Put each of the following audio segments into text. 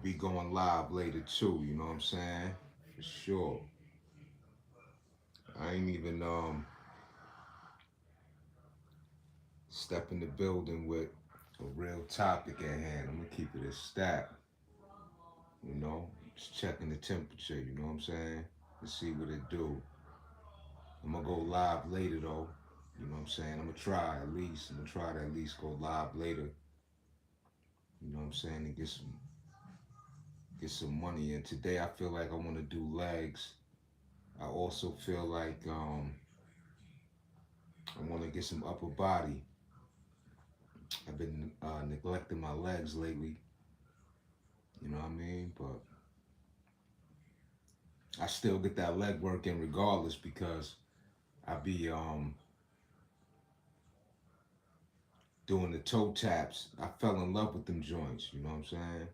be going live later too, you know what I'm saying? For sure. I ain't even step in the building with a real topic at hand. I'm gonna keep it a stat, you know, just checking the temperature, you know what I'm saying? To see what it do. I'm gonna go live later though. You know what I'm saying? I'm gonna try at least. I'm gonna try to at least go live later. You know what I'm saying? To get some money in. Today I feel like I wanna do legs. I also feel like I wanna get some upper body. I've been neglecting my legs lately. You know what I mean? But I still get that leg work in regardless because I be doing the toe taps. I fell in love with them joints. You know what I'm saying?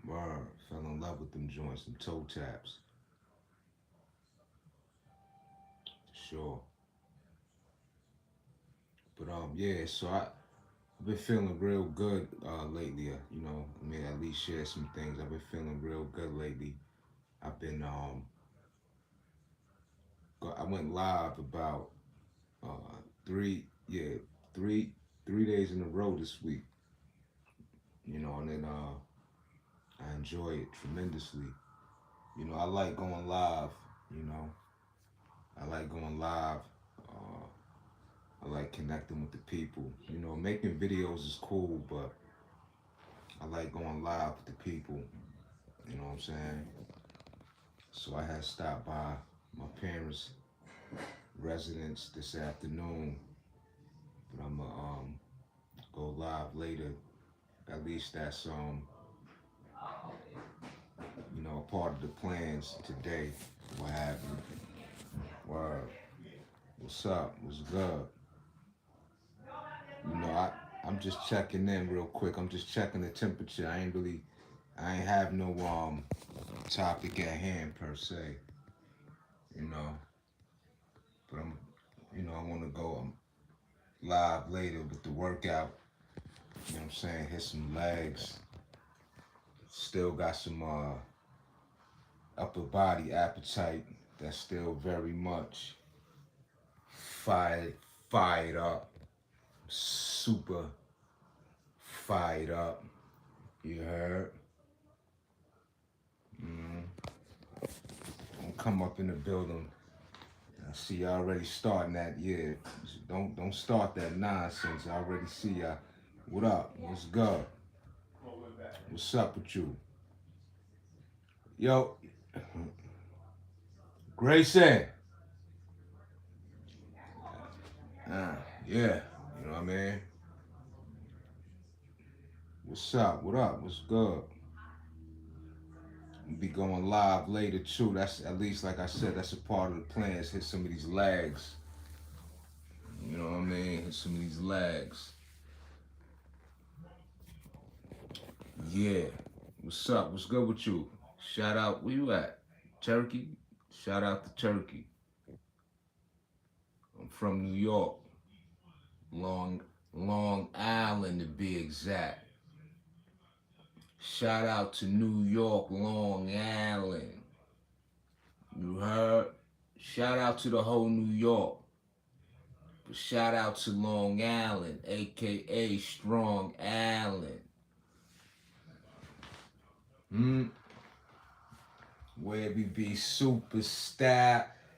Word, fell in love with them joints, them toe taps. Sure. But yeah. So I've been feeling real good lately. You know, I mean, at least share some things. I've been feeling real good lately. I've been I went live about three, yeah, three, 3 days in a row this week. You know, and then I enjoy it tremendously. You know, I like going live. You know, I like going live. Uh, I like connecting with the people. You know, making videos is cool, but I like going live with the people. You know what I'm saying? So I had stopped by my parents' residence this afternoon, but I'm gonna go live later. At least that's a part of the plans today. What have you? Word. What's up? What's good? You know, I'm just checking in real quick. I'm just checking the temperature. I ain't have no topic at hand per se. You know, but I want to go live later with the workout. You know what I'm saying? Hit some legs. Still got some upper body appetite. That's still very much fired, fired up, super fired up. You heard? Don't come up in the building. I see you already starting that. Yeah, don't start that nonsense. I already see ya. What up? What's good? What's up with you? Yo, Grayson. Yeah, you know what I mean? What's up? What up? What's good? We'll be going live later too. That's at least, like I said, that's a part of the plans. Hit some of these legs. You know what I mean? Hit some of these legs. Yeah. What's up? What's good with you? Shout out. Where you at? Turkey? Shout out to Turkey. I'm from New York. Long Island to be exact. Shout out to New York, Long Island. You heard? Shout out to the whole New York. But shout out to Long Island, aka Strong Island. Where we be super styling.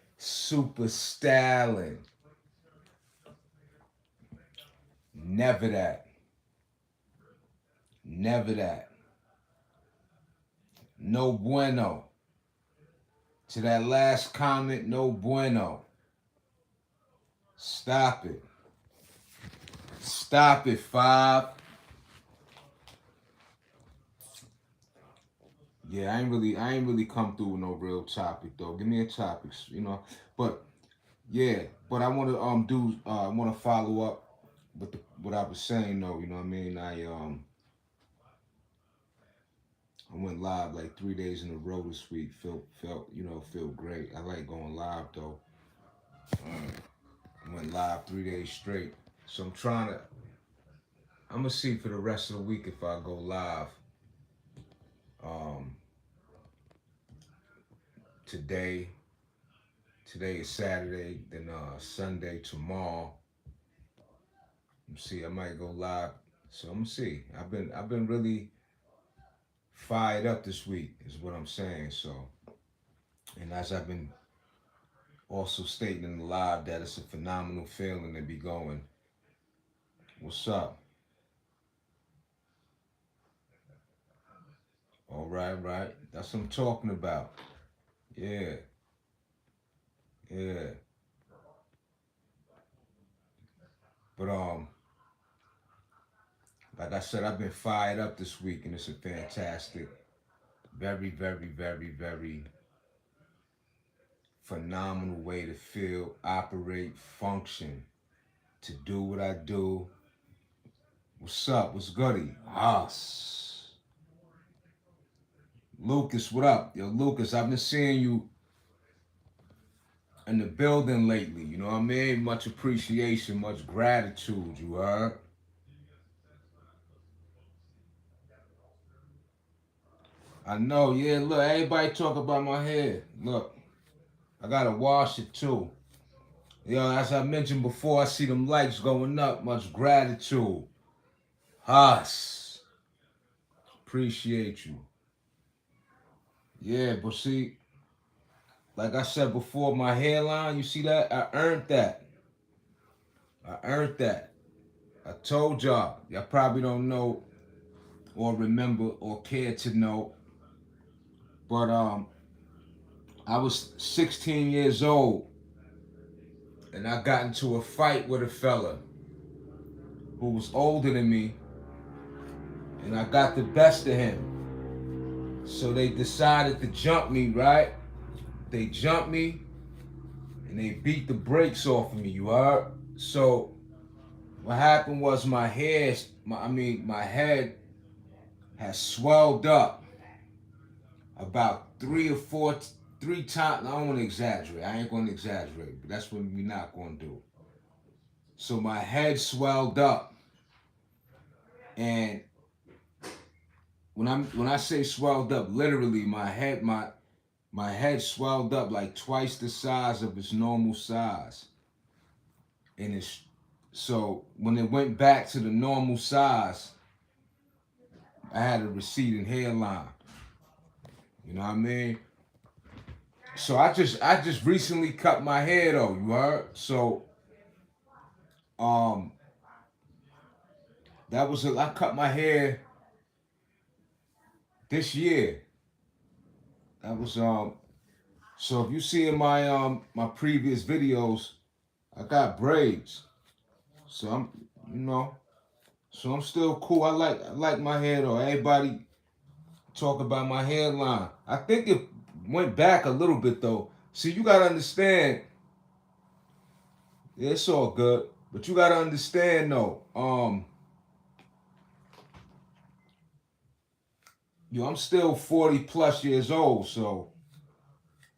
Never that. Never that. No bueno. To that last comment, no bueno. Stop it. Stop it, Five. Yeah, I ain't really come through with no real topic though. Give me a topic, you know. But yeah, but I want to I want to follow up with what I was saying though. You know what I mean? I went live like 3 days in a row this week. Felt great. I like going live though. I went live 3 days straight. So I'm gonna see for the rest of the week if I go live. Um, today, today is Saturday. Then Sunday tomorrow. See, I might go live. So I'm gonna see. I've been really fired up this week. Is what I'm saying. So, and as I've been also stating in the live, that it's a phenomenal feeling to be going. What's up? All right, right. That's what I'm talking about. Yeah, yeah. But like I said, I've been fired up this week, and it's a fantastic, very, very, very, very phenomenal way to feel, operate, function, to do what I do. What's up? What's goody? Us. Lucas, what up? Yo, Lucas, I've been seeing you in the building lately. You know what I mean? Much appreciation, much gratitude, you heard? I know, yeah, look, everybody talk about my hair. Look, I gotta wash it too. Yo, as I mentioned before, I see them likes going up. Much gratitude. Us. Appreciate you. Yeah, but see, like I said before, my hairline, you see that? I earned that. I earned that. I told y'all. Y'all probably don't know or remember or care to know. But I was 16 years old and I got into a fight with a fella who was older than me, and I got the best of him. So they decided to jump me, right? They jumped me and they beat the brakes off of me, you heard? So what happened was my head has swelled up about three times. I don't want to exaggerate. I ain't going to exaggerate, but that's what we're not going to do. So my head swelled up, and when I say swelled up, literally my head swelled up like twice the size of its normal size, and it's so when it went back to the normal size, I had a receding hairline. You know what I mean? So I just recently cut my hair though, you heard? So um I cut my hair this year. That was so if you see in my previous videos, I got braids. So you know, so I'm still cool. I like my hair though. Everybody talk about my hairline. I think it went back a little bit though. See, you gotta understand, yeah, it's all good. But you gotta understand though, I'm still 40 plus years old, so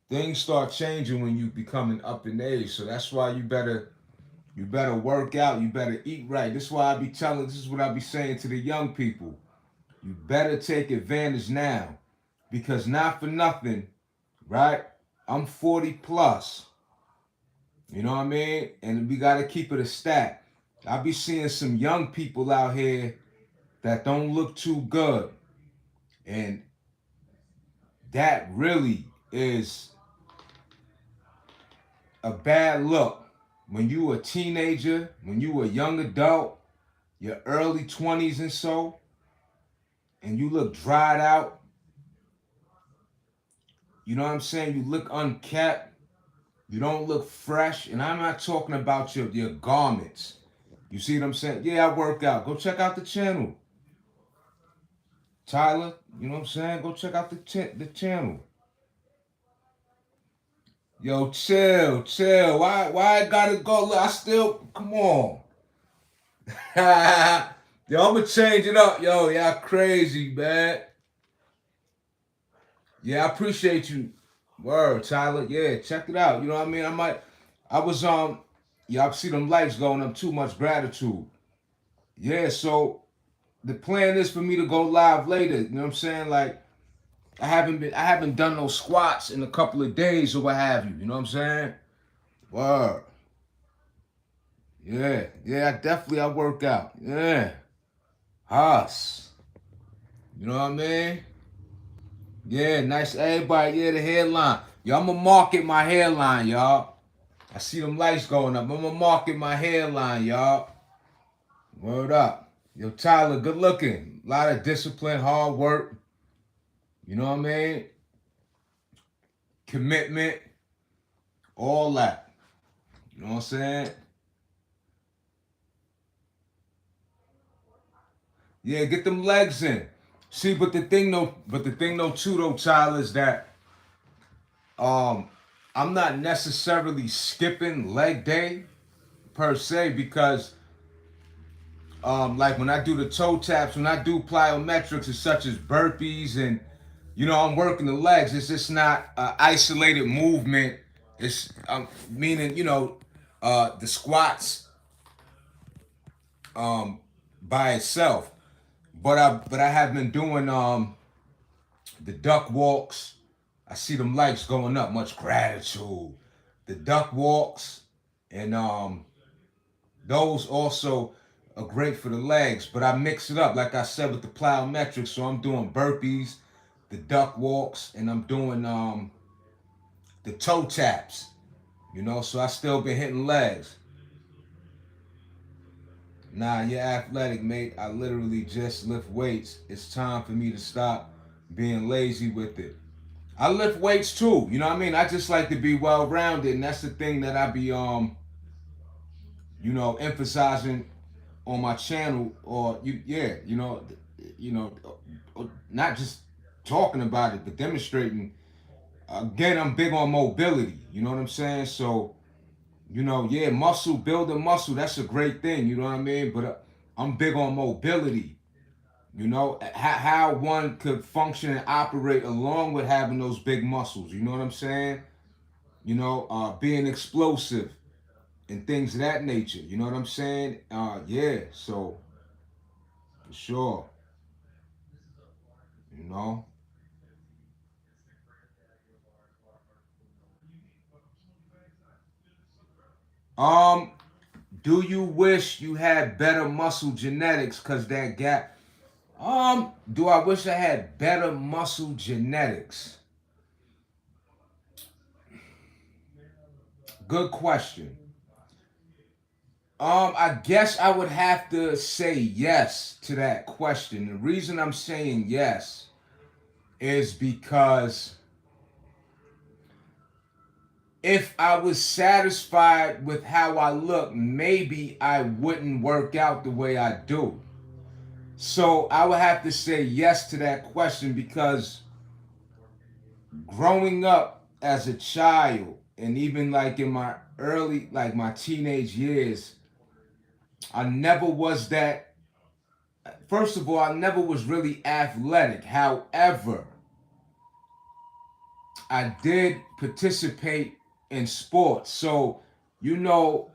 things start changing when you becoming up in age. So that's why you better work out, you better eat right. This is what I be saying to the young people. You better take advantage now. Because not for nothing, right? I'm 40 plus. You know what I mean? And we gotta keep it a stat. I be seeing some young people out here that don't look too good. And that really is a bad look. When you a teenager, when you a young adult, your early 20s and so, and you look dried out, you know what I'm saying? You look unkept, you don't look fresh, and I'm not talking about your garments. You see what I'm saying? Yeah, I work out. Go check out the channel. Tyler, you know what I'm saying? Go check out the channel. Yo, chill, chill. Why I gotta go? Look, I still come on. Yo, I'ma change it up. Yo, y'all crazy, man. Yeah, I appreciate you. Word, Tyler. Yeah, check it out. You know what I mean? I was yeah, I see them lights going up. Too much gratitude. Yeah, so the plan is for me to go live later. You know what I'm saying? Like I haven't done no squats in a couple of days or what have you. You know what I'm saying? Word. Yeah, yeah, I work out. Yeah. Us. You know what I mean? Yeah, nice. Everybody, yeah, the hairline. Yo, I'm gonna market my hairline, y'all. I see them lights going up. I'm gonna market my hairline, y'all. Word up. Yo, Tyler, good looking. A lot of discipline, hard work. You know what I mean? Commitment, all that. You know what I'm saying? Yeah, get them legs in. See, but the thing though too though, Tyler, is that um I'm not necessarily skipping leg day per se because like when I do the toe taps, when I do plyometrics, it's such as burpees and I'm working the legs. It's just not isolated movement. It's meaning the squats by itself. But I have been doing the duck walks. I see them likes going up. Much gratitude. The duck walks and those also are great for the legs, but I mix it up, like I said, with the plyometrics. So I'm doing burpees, the duck walks, and I'm doing the toe taps. So I still been hitting legs. Nah, you're athletic, mate. I literally just lift weights. It's time for me to stop being lazy with it. I lift weights too. You know what I mean? I just like to be well rounded, and that's the thing that I be emphasizing on my channel, or not just talking about it but demonstrating. Again, I'm big on mobility, you know what I'm saying? So yeah, muscle, building muscle, that's a great thing, you know what I mean? But I'm big on mobility, how one could function and operate along with having those big muscles, you know what I'm saying? Being explosive and things of that nature, you know what I'm saying? Yeah, so for sure. You know. Um, do you wish you had better muscle genetics? Cause that gap. Do I wish I had better muscle genetics? Good question. I guess I would have to say yes to that question. The reason I'm saying yes is because if I was satisfied with how I look, maybe I wouldn't work out the way I do. So I would have to say yes to that question because growing up as a child and even like in my early, like my teenage years, I never was that. First of all, I never was really athletic. However, I did participate in sports. So, you know,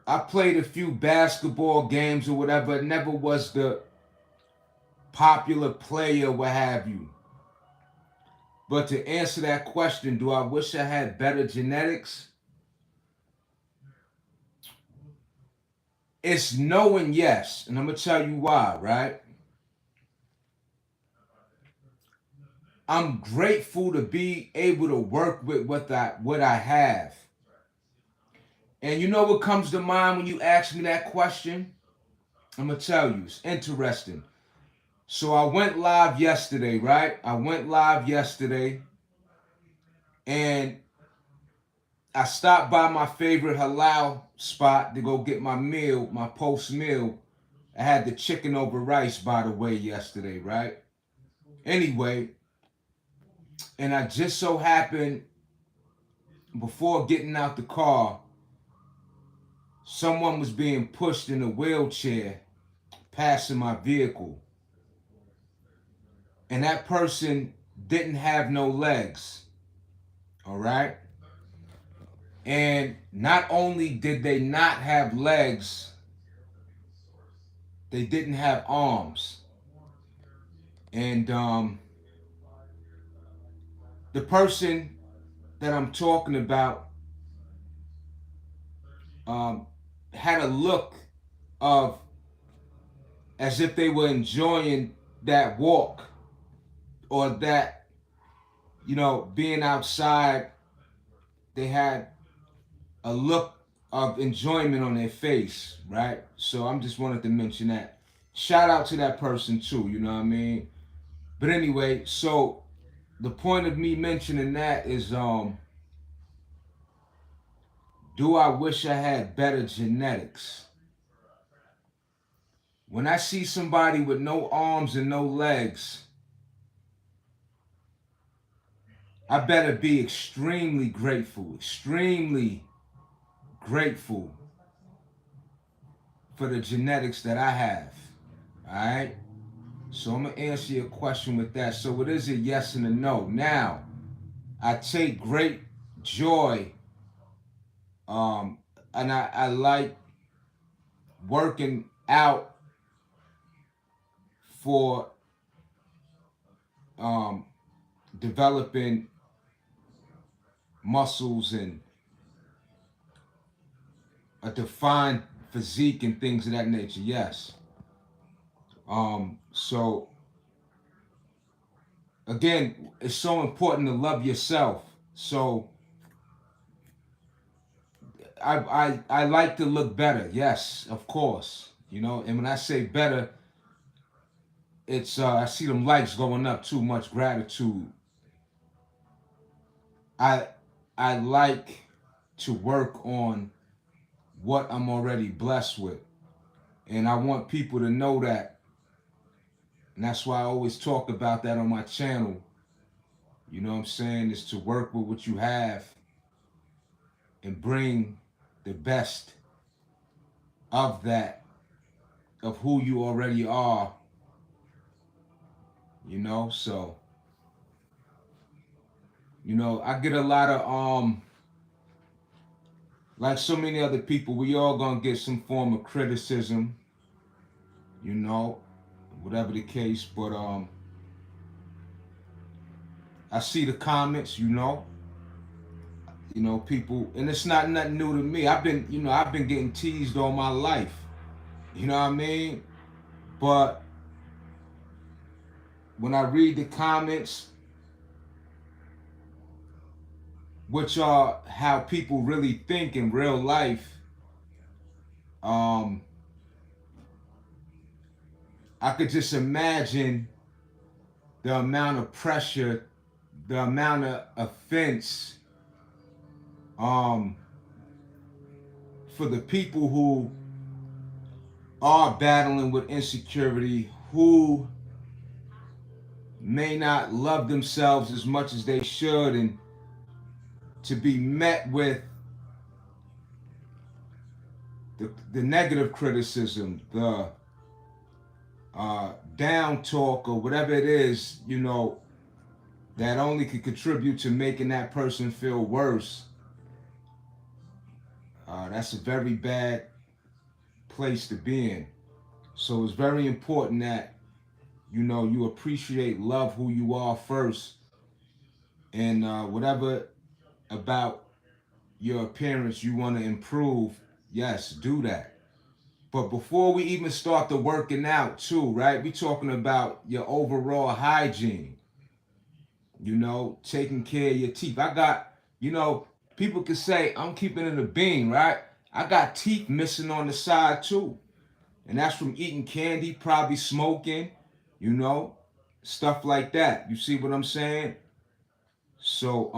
I played a few basketball games or whatever. It never was the popular player, what have you. But to answer that question, do I wish I had better genetics? It's no and yes. And I'm going to tell you why, right? I'm grateful to be able to work with what I have. And you know what comes to mind when you ask me that question? I'm going to tell you. It's interesting. So I went live yesterday, right? I went live yesterday and I stopped by my favorite halal spot to go get my meal, my post meal. I had the chicken over rice, by the way, yesterday, right? Anyway, and I just so happened, before getting out the car, someone was being pushed in a wheelchair passing my vehicle. And that person didn't have no legs, all right? And not only did they not have legs, they didn't have arms. And the person that I'm talking about um, had a look of as if they were enjoying that walk or that, being outside. They had a look of enjoyment on their face, right? So I'm just wanted to mention that. Shout out to that person too, you know what I mean? But anyway, so the point of me mentioning that is do I wish I had better genetics? When I see somebody with no arms and no legs, I better be extremely grateful for the genetics that I have. All right? So I'm going to answer your question with that. So it is a yes and a no. Now, I take great joy um, and I like working out for um, developing muscles and a defined physique and things of that nature. Yes. So again, it's so important to love yourself. So I like to look better. Yes, of course. And when I say better, it's I see them likes going up too. Much gratitude. I I like to work on what I'm already blessed with, and I want people to know that. And that's why I always talk about that on my channel. You know what I'm saying? Is to work with what you have and bring the best of that, of who you already are. So I get a lot of like so many other people, we all gonna get some form of criticism, you know, whatever the case. But I see the comments, people, and it's not nothing new to me. I've been getting teased all my life. You know what I mean? But when I read the comments, which are how people really think in real life, um, I could just imagine the amount of pressure, the amount of offense, um, for the people who are battling with insecurity, who may not love themselves as much as they should, and to be met with the negative criticism, the down talk, or whatever it is, that only could contribute to making that person feel worse. That's a very bad place to be in. So it's very important that you appreciate, love who you are first, and whatever about your appearance you want to improve, yes, do that. But before we even start the working out too, right? We talking about your overall hygiene, taking care of your teeth. I got, people can say I'm keeping it a bean, right? I got teeth missing on the side too. And that's from eating candy, probably smoking, you know, stuff like that. You see what I'm saying? So,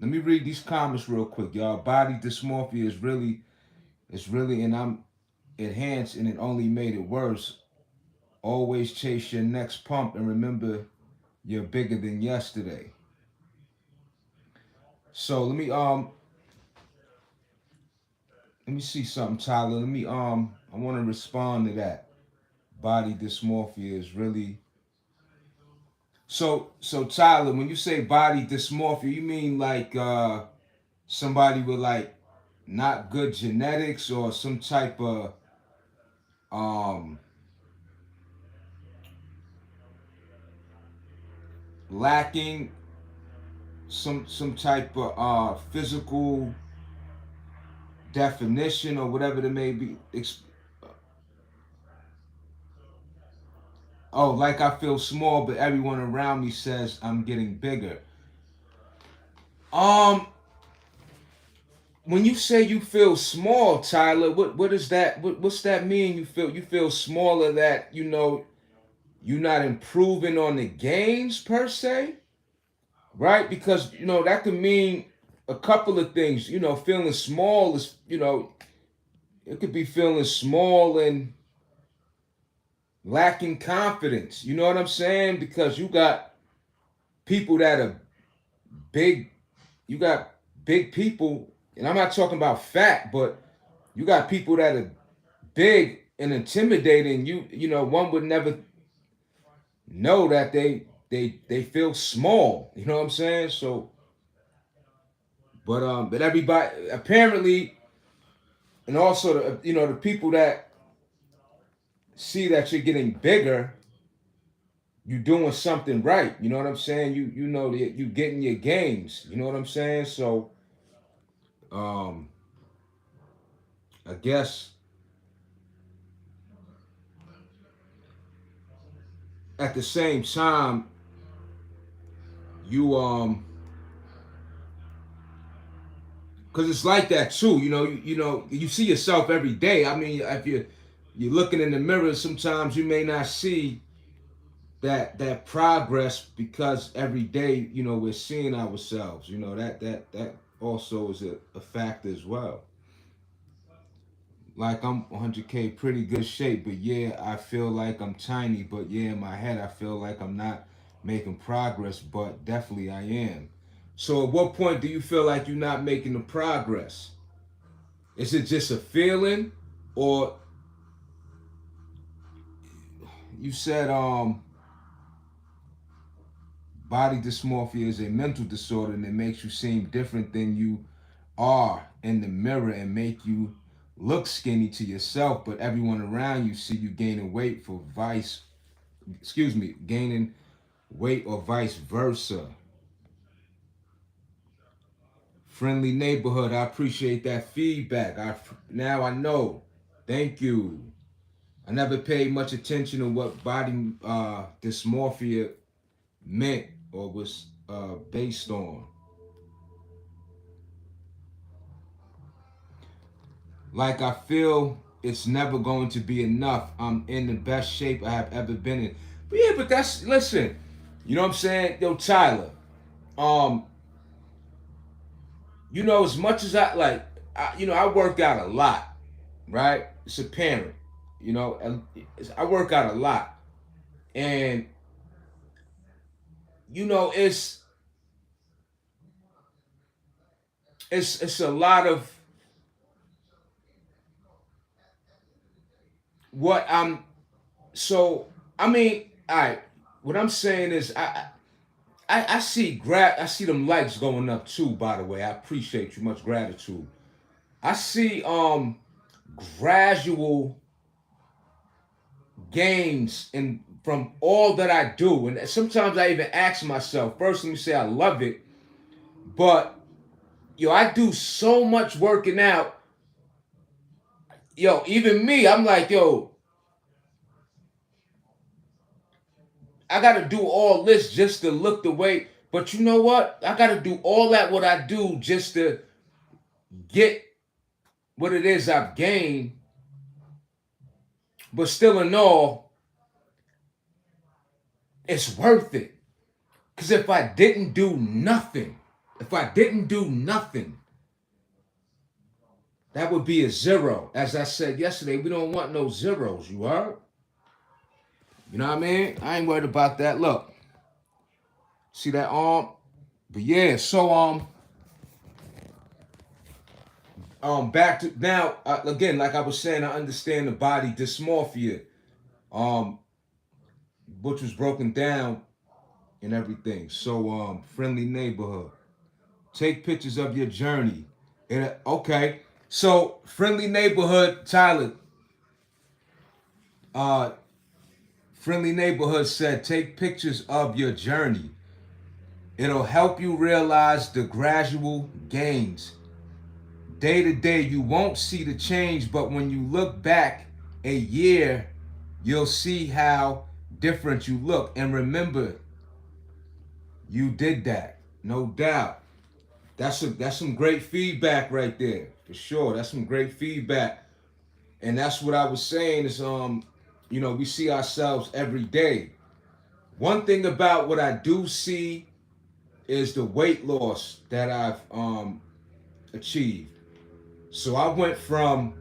let me read these comments real quick, y'all. Body dysmorphia is really, and I'm enhanced, and it only made it worse. Always chase your next pump, and remember, you're bigger than yesterday. So let me see something, Tyler. I want to respond to that. Body dysmorphia is really so Tyler. When you say body dysmorphia, you mean like somebody with like not good genetics, or some type of um lacking some type of physical definition or whatever it may be. Oh, like I feel small, but everyone around me says I'm getting bigger. Um, when you say you feel small, Tyler, what is that? What's that mean? You feel smaller, that you're not improving on the gains per se, right? Because that could mean a couple of things. Feeling small is it could be feeling small and lacking confidence. You know what I'm saying? Because you got people that are big. You got big people, and I'm not talking about fat, but you got people that are big and intimidating. One would never know that they feel small. You know what I'm saying? So, but everybody apparently, and also the people that see that you're getting bigger, you doing something right. You know what I'm saying? You know that you getting your gains. You know what I'm saying? So um I guess at the same time you because it's like that too. You see yourself every day. I mean, if you're looking in the mirror, sometimes you may not see that progress, because every day we're seeing ourselves. That also is a factor as well. Like, I'm 100K, pretty good shape, but yeah, I feel like I'm tiny, but yeah, in my head I feel like I'm not making progress, but definitely I am. So at what point do you feel like you're not making the progress? Is it just a feeling, or you said body dysmorphia is a mental disorder and it makes you seem different than you are in the mirror and make you look skinny to yourself, but everyone around you see you gaining weight for vice excuse me, gaining weight or vice versa. Friendly neighborhood, I appreciate that feedback. Now I know. Thank you. I never paid much attention to what body dysmorphia meant or was based on. Like, I feel it's never going to be enough. I'm in the best shape I have ever been in. But yeah, but that's listen. You know what I'm saying? Yo, Tyler. Um, as much as I work out a lot, right? It's apparent, and I work out a lot, and it's it's a lot of what I'm. So I mean, all right. What I'm saying is, I see them likes going up too. By the way, I appreciate you, much gratitude. I see gradual gains in from all that I do, and sometimes I even ask myself. First, let me say I love it, but I do so much working out. Even me, I'm like, I gotta do all this just to look the way. But you know what? I gotta do all that what I do just to get what it is I've gained. But still in all, it's worth it. Because if I didn't do nothing, that would be a zero. As I said yesterday, we don't want no zeros, you heard? You know what I mean? I ain't worried about that. Look, see that arm? But yeah, so back to now again, like I was saying, I understand the body dysmorphia, um, which was broken down and everything. So friendly neighborhood, take pictures of your journey. And okay, so friendly neighborhood, Tyler. Uh, friendly neighborhood said, take pictures of your journey. It'll help you realize the gradual gains. Day to day, you won't see the change, but when you look back a year, you'll see how different you look. And remember, you did that, no doubt. That's some great feedback right there, for sure. That's some great feedback, and that's what I was saying is we see ourselves every day. One thing about what I do see is the weight loss that I've achieved. So I went from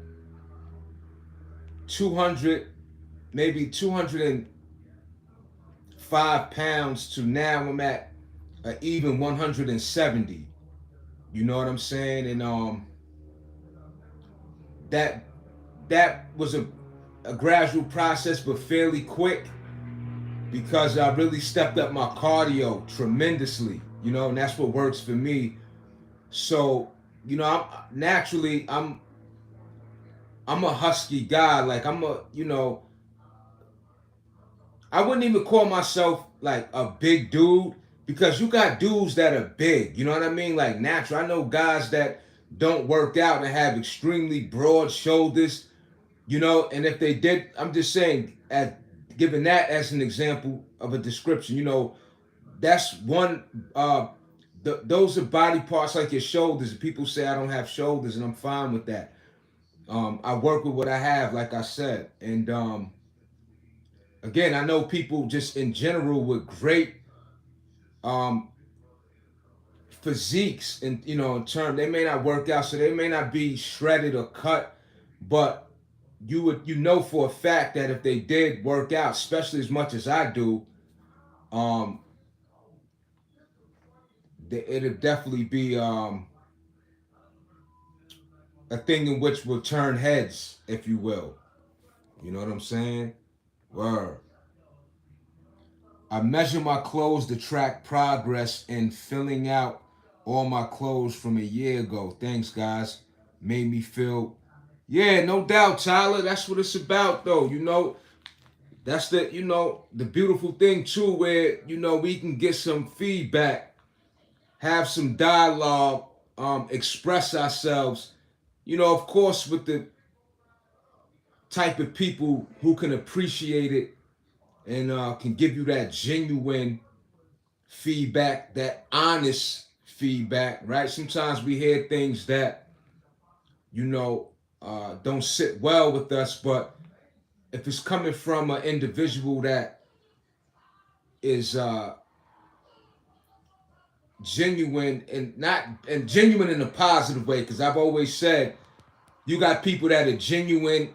200, maybe 205 pounds to now I'm at even 170. You know what I'm saying? And that that was a gradual process, but fairly quick because I really stepped up my cardio tremendously. And that's what works for me. So I'm a husky guy. Like I wouldn't even call myself like a big dude because you got dudes that are big. You know what I mean? Like natural. I know guys that don't work out and have extremely broad shoulders. And if they did, I'm just saying, giving that as an example of a description. That's one. Those are body parts like your shoulders. People say I don't have shoulders, and I'm fine with that. I work with what I have, like I said, and again, I know people just in general with great um, physiques, and in term they may not work out, so they may not be shredded or cut, but you know for a fact that if they did work out, especially as much as I do, um, it'll definitely be a thing in which will turn heads, if you will. You know what I'm saying? Word. I measure my clothes to track progress in filling out all my clothes from a year ago. Thanks, guys. Made me feel, yeah, no doubt, Tyler. That's what it's about, though. That's the beautiful thing too, where we can get some feedback, have some dialogue, express ourselves. Of course, with the type of people who can appreciate it and can give you that genuine feedback, that honest feedback, right? Sometimes we hear things that, don't sit well with us, but if it's coming from an individual that is genuine and not and genuine in a positive way, because I've always said you got people that are genuine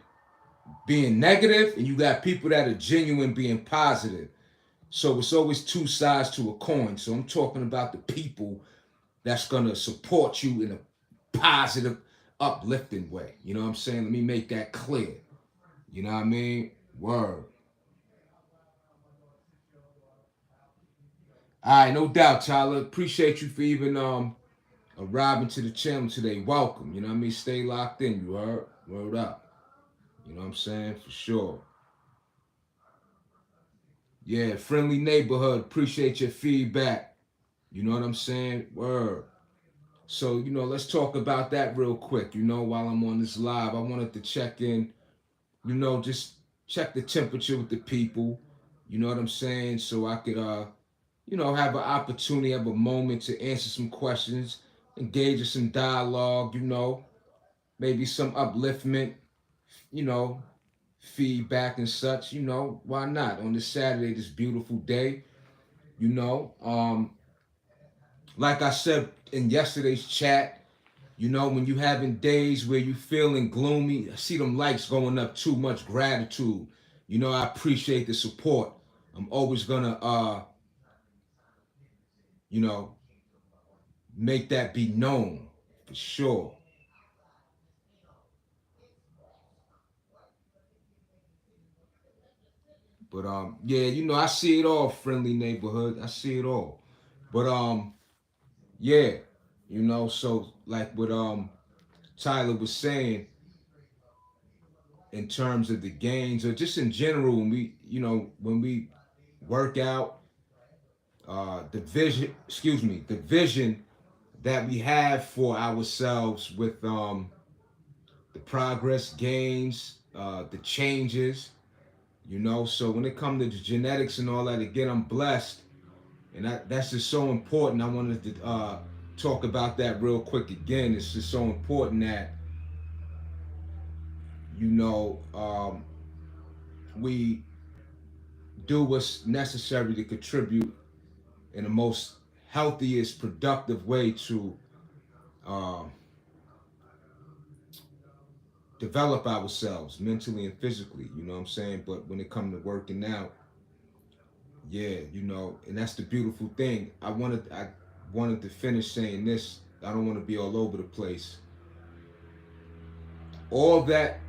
being negative, and you got people that are genuine being positive. So it's always two sides to a coin. So I'm talking about the people that's gonna support you in a positive, uplifting way. You know what I'm saying? Let me make that clear. You know what I mean? Word. All right, no doubt, Tyler. Appreciate you for even arriving to the channel today. Welcome. You know what I mean? Stay locked in. You heard? Word up. You know what I'm saying? For sure. Yeah, friendly neighborhood. Appreciate your feedback. You know what I'm saying? Word. So, let's talk about that real quick. While I'm on this live, I wanted to check in, just check the temperature with the people. You know what I'm saying? So I could, have an opportunity, have a moment to answer some questions, engage in some dialogue, maybe some upliftment, you know, feedback and such. Why not? On this Saturday, this beautiful day, you know. Like I said in yesterday's chat, when you having days where you feeling gloomy, I see them likes going up too much gratitude. I appreciate the support. I'm always gonna you know, make that be known for sure. But yeah, I see it all, friendly neighborhood. I see it all. But yeah, so like what Tyler was saying in terms of the gains or just in general when we work out, the vision that we have for ourselves with the progress gains, the changes, you know. So when it comes to the genetics and all that, again, I'm blessed, and that's just so important. I wanted to talk about that real quick again. It's just so important that you know we do what's necessary to contribute in the most healthiest, productive way to um, develop ourselves mentally and physically. You know what I'm saying? But when it comes to working out, yeah, you know, and that's the beautiful thing. I wanted to finish saying this. I don't want to be all over the place. All that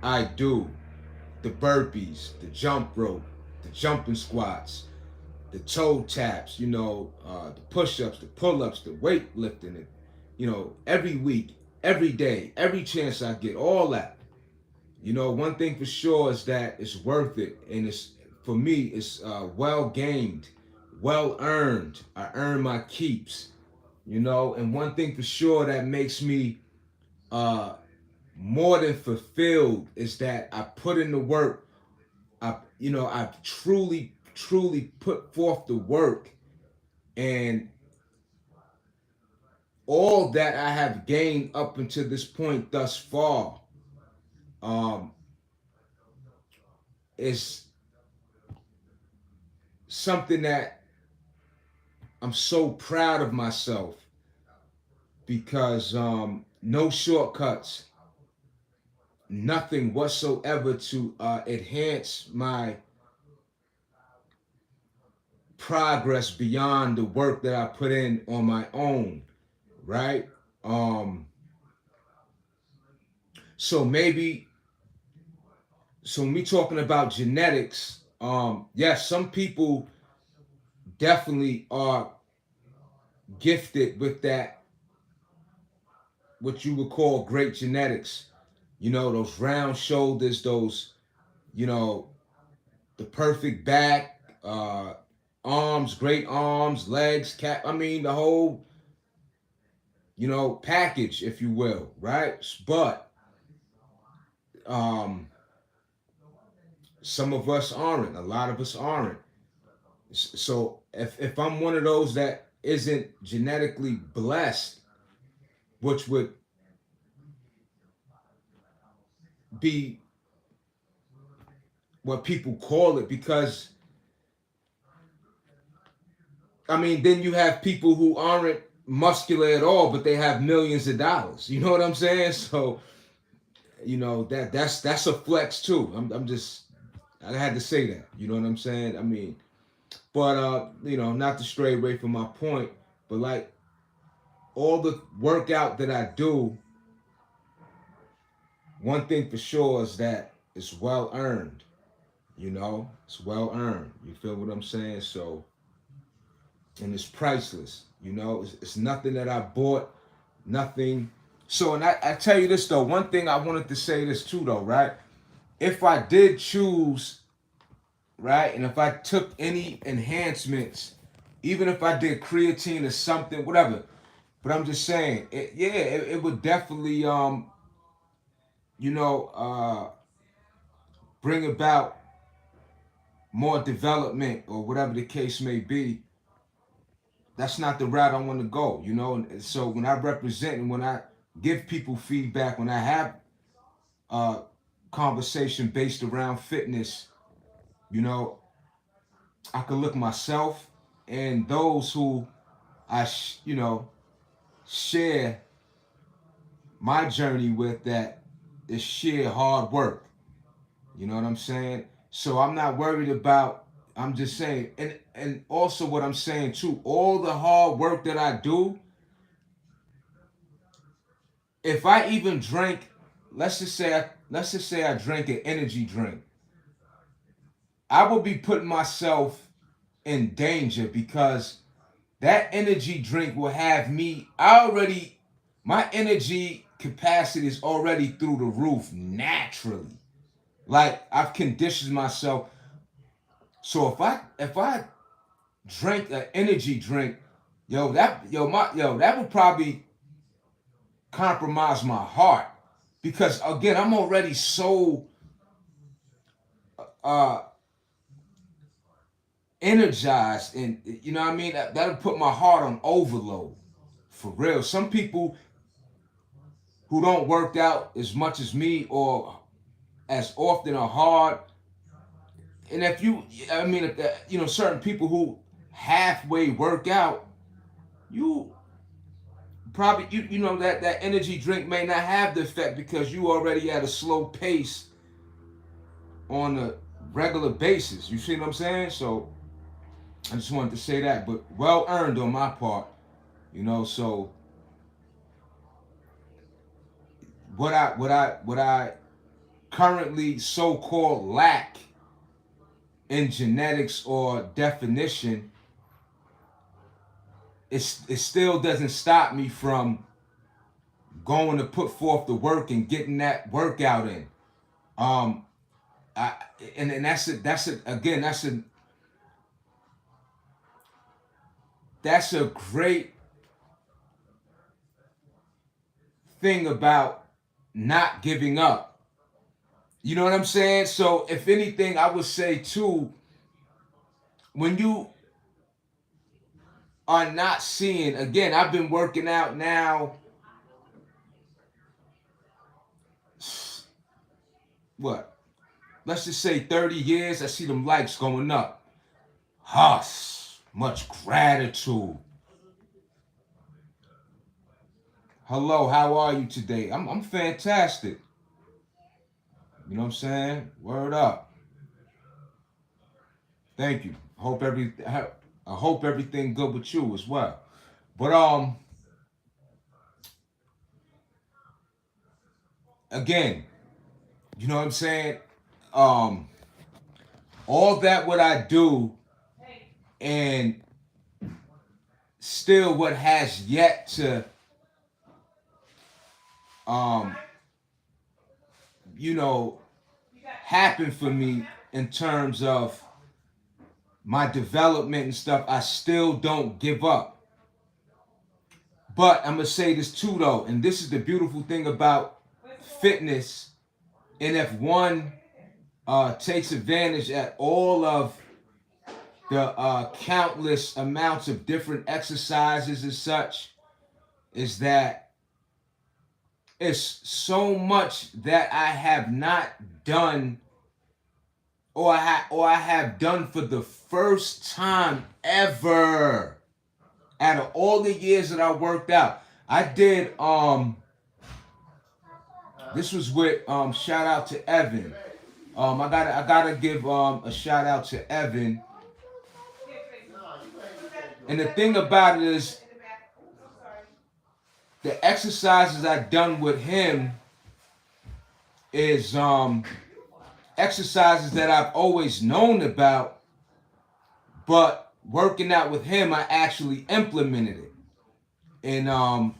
I do, the burpees, the jump rope, the jumping squats, the toe taps, you know, the push-ups, the pull-ups, the weightlifting, it, you know, every week, every day, every chance I get, all that. You know, one thing for sure is that it's worth it, and it's for me, it's well gained, well earned. I earn my keeps, you know. And one thing for sure that makes me uh, more than fulfilled is that I put in the work. I've truly put forth the work, and all that I have gained up until this point thus far um, is something that I'm so proud of myself because no shortcuts, nothing whatsoever to enhance my progress beyond the work that I put in on my own, right? Um, so maybe, so me talking about genetics, yes, some people definitely are gifted with that, what you would call great genetics. You know, those round shoulders, those, you know, the perfect back, arms, great arms, legs, I mean, the whole, you know, package, if you will, right? But um, some of us aren't. A lot of us aren't. So if I'm one of those that isn't genetically blessed, which would be what people call it, because I mean, then you have people who aren't muscular at all, but they have millions of dollars. You know what I'm saying? So, you know, that's a flex too. I'm just, I had to say that. You know what I'm saying? I mean, but you know, not to stray away from my point, but like all the workout that I do, one thing for sure is that it's well earned. You know, it's well earned. You feel what I'm saying? So, and it's priceless. You know, it's nothing that I bought, nothing. So, and I tell you this though, one thing I wanted to say this too though, right? If I did choose, right, and if I took any enhancements, even if I did creatine or something, whatever, but I'm just saying, it would definitely, you know, bring about more development or whatever the case may be. That's not the route I want to go, you know. And so when I represent and when I give people feedback, when I have uh, conversation based around fitness, you know, I can look myself and those who you know, share my journey with that is sheer hard work. You know what I'm saying? So I'm not worried about. I'm just saying, and also what I'm saying too. All the hard work that I do, if I even drink, let's just say I drink an energy drink, I will be putting myself in danger because that energy drink will have me already. My energy capacity is already through the roof naturally. Like I've conditioned myself. So if I drink an energy drink, that would probably compromise my heart because again I'm already so uh energized, and you know what I mean, that'll put my heart on overload for real. Some people who don't work out as much as me or as often or hard, and if you, I mean, if certain people who halfway work out, you probably that energy drink may not have the effect because you already at a slow pace on a regular basis. You see what I'm saying? So I just wanted to say that, but well earned on my part, So what I currently so-called lack in genetics or definition, it still doesn't stop me from going to put forth the work and getting that workout in. Um, I and that's a great thing about not giving up. You know what I'm saying? So if anything, I would say too, when you are not seeing, again, I've been working out now, what? Let's just say 30 years, I see them likes going up. Huss, much gratitude. Hello, how are you today? I'm fantastic. You know what I'm saying? Word up. Thank you. I hope everything good with you as well. But again, you know what I'm saying? Um all that what I do, and still what has yet to um you know happen for me in terms of my development and stuff, I still don't give up. But I'm gonna say this too though, and this is the beautiful thing about fitness, and if one takes advantage at all of the countless amounts of different exercises and such, is that it's so much that I have not done, or I have done for the first time ever out of all the years that I worked out. I did this was with shout out to Evan. I gotta give a shout out to Evan. And the thing about it is, the exercises I done with him is exercises that I've always known about, but working out with him, I actually implemented it. And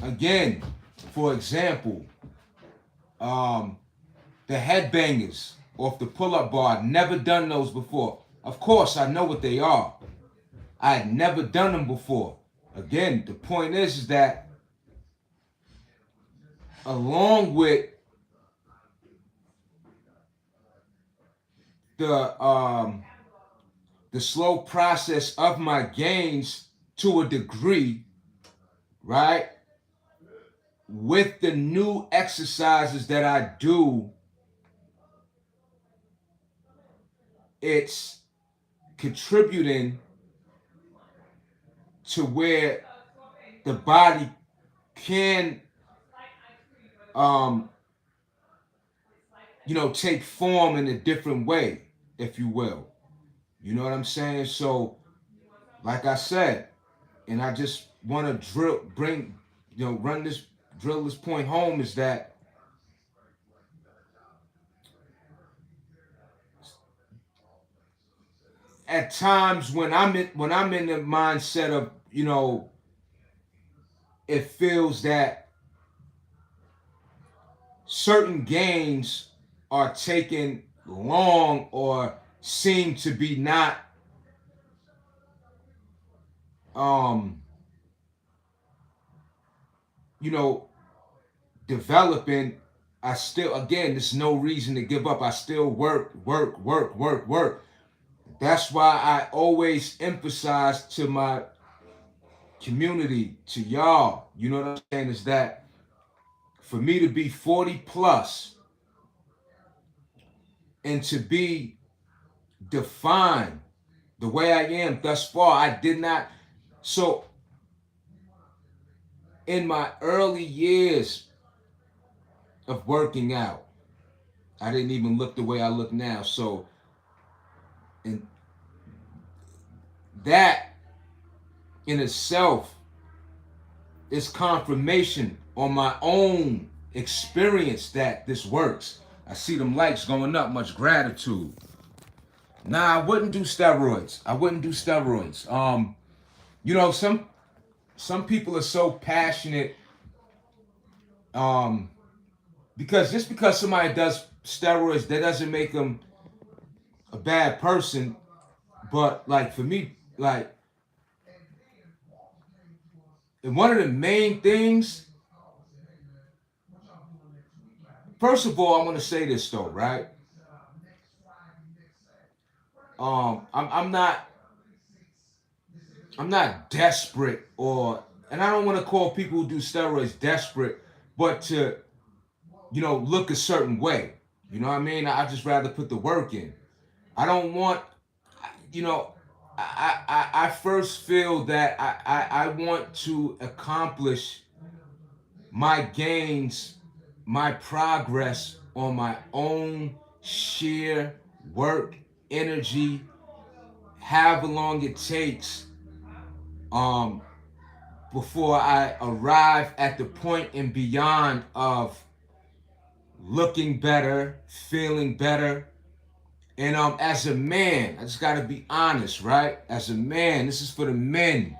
again, for example, um, the headbangers off the pull-up bar. I'd never done those before. Of course, I know what they are. I had never done them before. Again, the point is that along with the slow process of my gains to a degree, right? With the new exercises that I do, it's contributing to where the body can take form in a different way, if you will. You know what I'm saying? So, like I said, and I just want to drill this point home, is that at times when I'm in the mindset of, it feels that certain gains are taking long or seem to be not um, you know, developing, I still, again, there's no reason to give up. I still work, work, work, work, work. That's why I always emphasize to my community, to y'all, you know what I'm saying, is that for me to be 40 plus and to be defined the way I am thus far, I did not. So in my early years of working out, I didn't even look the way I look now. So, and that in itself is confirmation on my own experience that this works. I see them likes going up, much gratitude. Nah, I wouldn't do steroids. I wouldn't do steroids. You know, some people are so passionate, um, because just because somebody does steroids, that doesn't make them a bad person. But like for me, like, and one of the main things, first of all, I want to say this though, right? I'm not desperate, or, and I don't want to call people who do steroids desperate, but to, you know, look a certain way. You know what I mean? I just rather put the work in. I don't want, you know, I first feel that I want to accomplish my gains, my progress on my own sheer work, energy, however long it takes, um, before I arrive at the point and beyond of looking better, feeling better. And as a man, I just gotta be honest, right? As a man, this is for the men.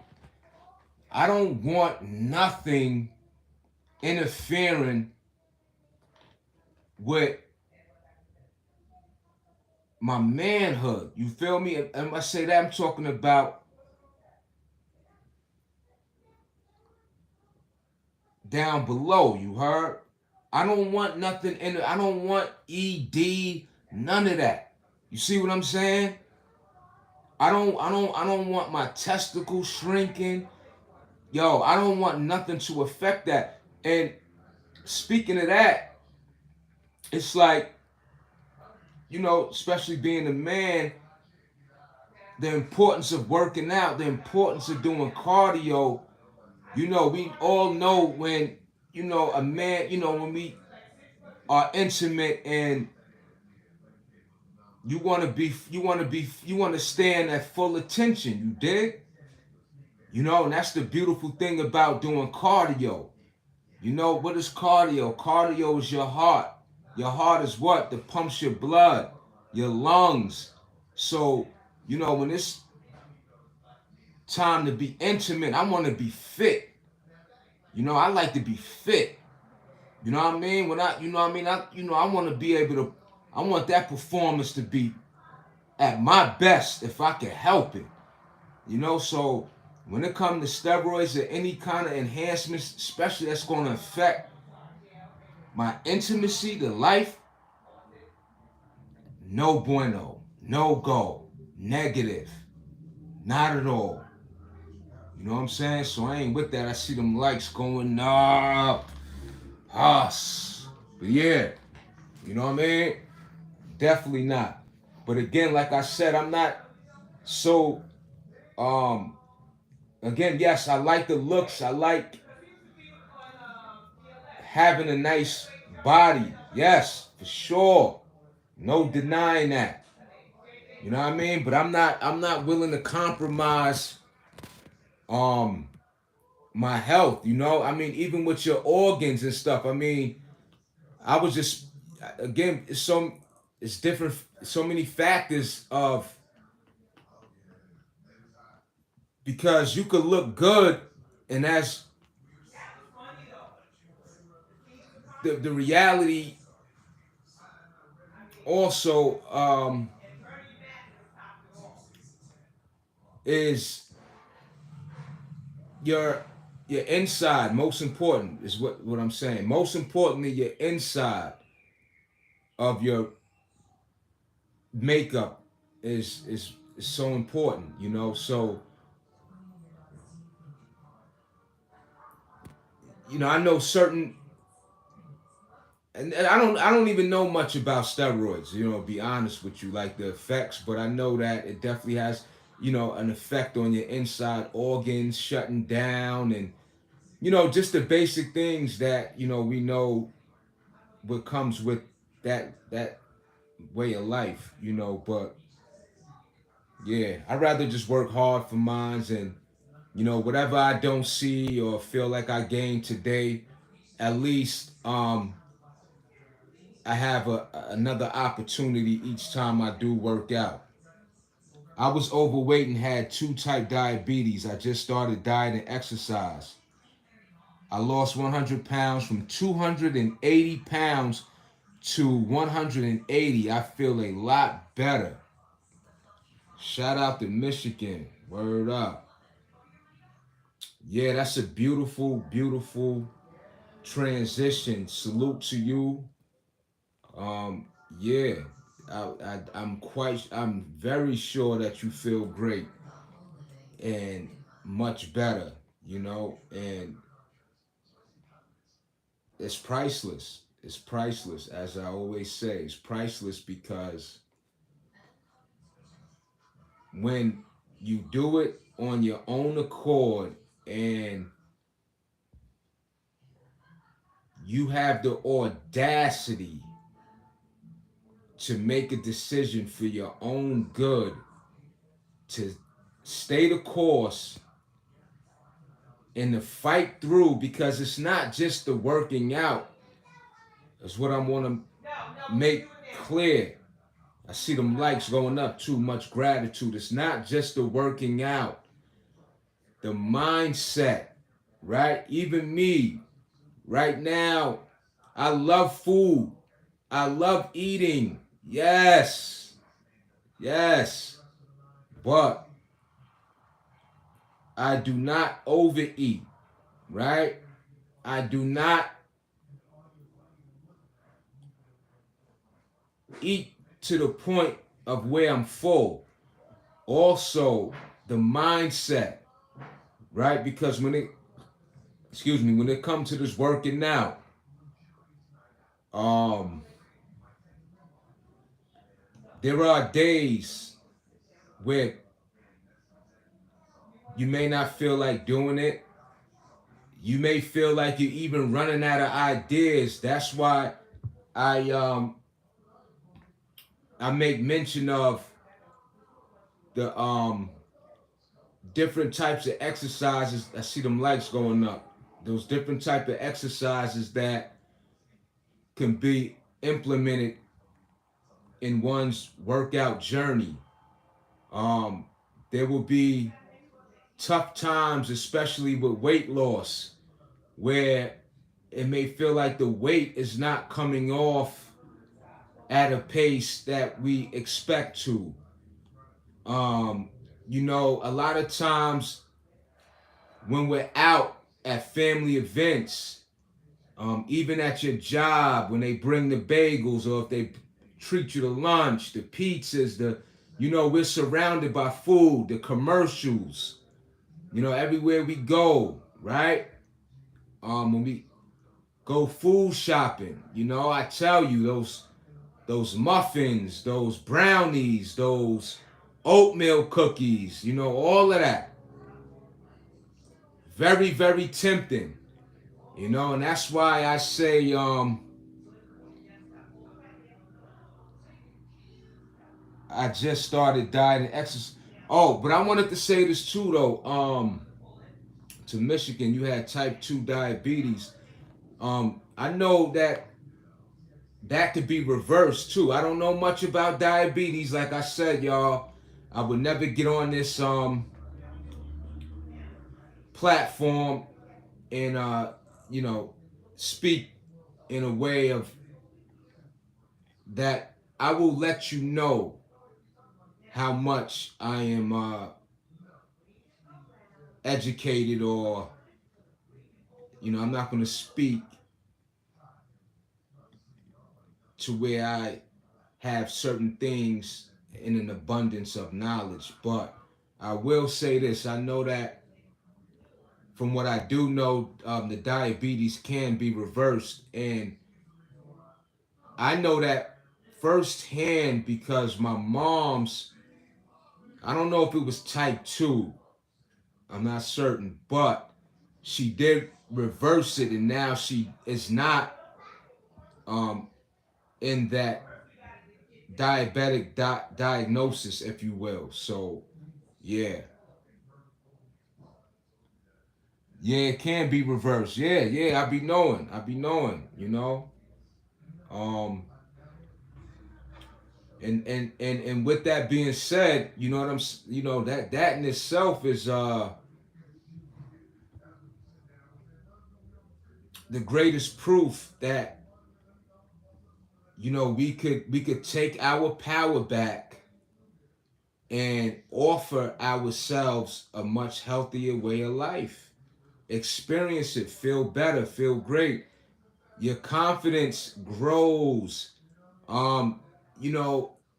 I don't want nothing interfering with my manhood. You feel me? And I say that, I'm talking about down below. You heard? I don't want nothing in it. I don't want ED, none of that. You see what I'm saying? I don't want my testicles shrinking. Yo, I don't want nothing to affect that. And speaking of that, it's like, you know, especially being a man, the importance of working out, the importance of doing cardio. You know, we all know when, you know, a man, you know, when we are intimate and you want to stand at full attention. You dig? You know, and that's the beautiful thing about doing cardio. You know, what is cardio? Cardio is your heart. Your heart is what? That pumps your blood, your lungs. So, you know, when it's time to be intimate, I want to be fit. You know, I like to be fit. You know what I mean? When I, you know what I mean? I want to be able to, I want that performance to be at my best if I can help it. You know, so when it comes to steroids or any kind of enhancements, especially that's going to affect my intimacy, the life, no bueno, no go, negative, not at all. You know what I'm saying? So I ain't with that. I see them likes going up. Us. But yeah, you know what I mean? Definitely not. But again, like I said, I'm not so um again, yes, I like the looks. I like having a nice body. Yes, for sure. No denying that. You know what I mean? But I'm not willing to compromise um my health, you know? I mean, even with your organs and stuff. I mean, I was just, again, it's different, so many factors of, because you could look good, and that's the reality also, is your your inside, most important is what I'm saying. Most importantly, your inside of your makeup is so important, you know. So, you know, I know certain, and I don't even know much about steroids, you know, to be honest with you, like the effects, but I know that it definitely has, you know, an effect on your inside organs shutting down, and you know, just the basic things that, you know, we know what comes with that way of life, you know. But yeah, I'd rather just work hard for mines, and you know, whatever I don't see or feel like I gained today, at least I have another opportunity each time I do work out. I was overweight and had 2 type diabetes. I just started diet and exercise. I lost 100 pounds from 280 pounds to 180. I feel a lot better. Shout out to Michigan. Word up. Yeah, that's a beautiful, beautiful transition. Salute to you. Um, yeah, I'm very sure that you feel great and much better, you know, and it's priceless. It's priceless, as I always say. It's priceless because when you do it on your own accord and you have the audacity to make a decision for your own good, to stay the course and to fight through, because it's not just the working out. That's what I want to make clear. I see them likes going up too. Much gratitude. It's not just the working out, the mindset, right? Even me, right now, I love food. I love eating. Yes, yes. But I do not overeat, right? I do not eat to the point of where I'm full. Also, the mindset, right? Because when it comes to this working out, um, there are days where you may not feel like doing it. You may feel like you're even running out of ideas. That's why I um I make mention of the different types of exercises. I see them lights going up. Those different type of exercises that can be implemented in one's workout journey. Um, there will be tough times, especially with weight loss, where it may feel like the weight is not coming off at a pace that we expect to. Um, you know, a lot of times when we're out at family events, even at your job, when they bring the bagels or if they treat you to lunch, the pizzas, you know, we're surrounded by food, the commercials, you know, everywhere we go, right? When we go food shopping, you know, I tell you, those muffins, those brownies, those oatmeal cookies, you know, all of that. Very, very tempting, you know, and that's why I say, I just started dieting exercise. Oh, but I wanted to say this too, though. To Michigan, you had type 2 diabetes. I know that could be reversed too. I don't know much about diabetes. Like I said, y'all, I would never get on this platform and you know, speak in a way of that. I will let you know how much I am educated, or I'm not going to speak to where I have certain things in an abundance of knowledge. But I will say this: I know that from what I do know, the diabetes can be reversed, and I know that firsthand because my mom's, I don't know if it was type 2, I'm not certain, but she did reverse it, and now she is not um, in that diabetic diagnosis, if you will. So, yeah. Yeah, it can be reversed. Yeah, I be knowing, Um, and with that being said, you know what that in itself is the greatest proof that we could take our power back and offer ourselves a much healthier way of life. Experience it, feel better, feel great. Your confidence grows. Um,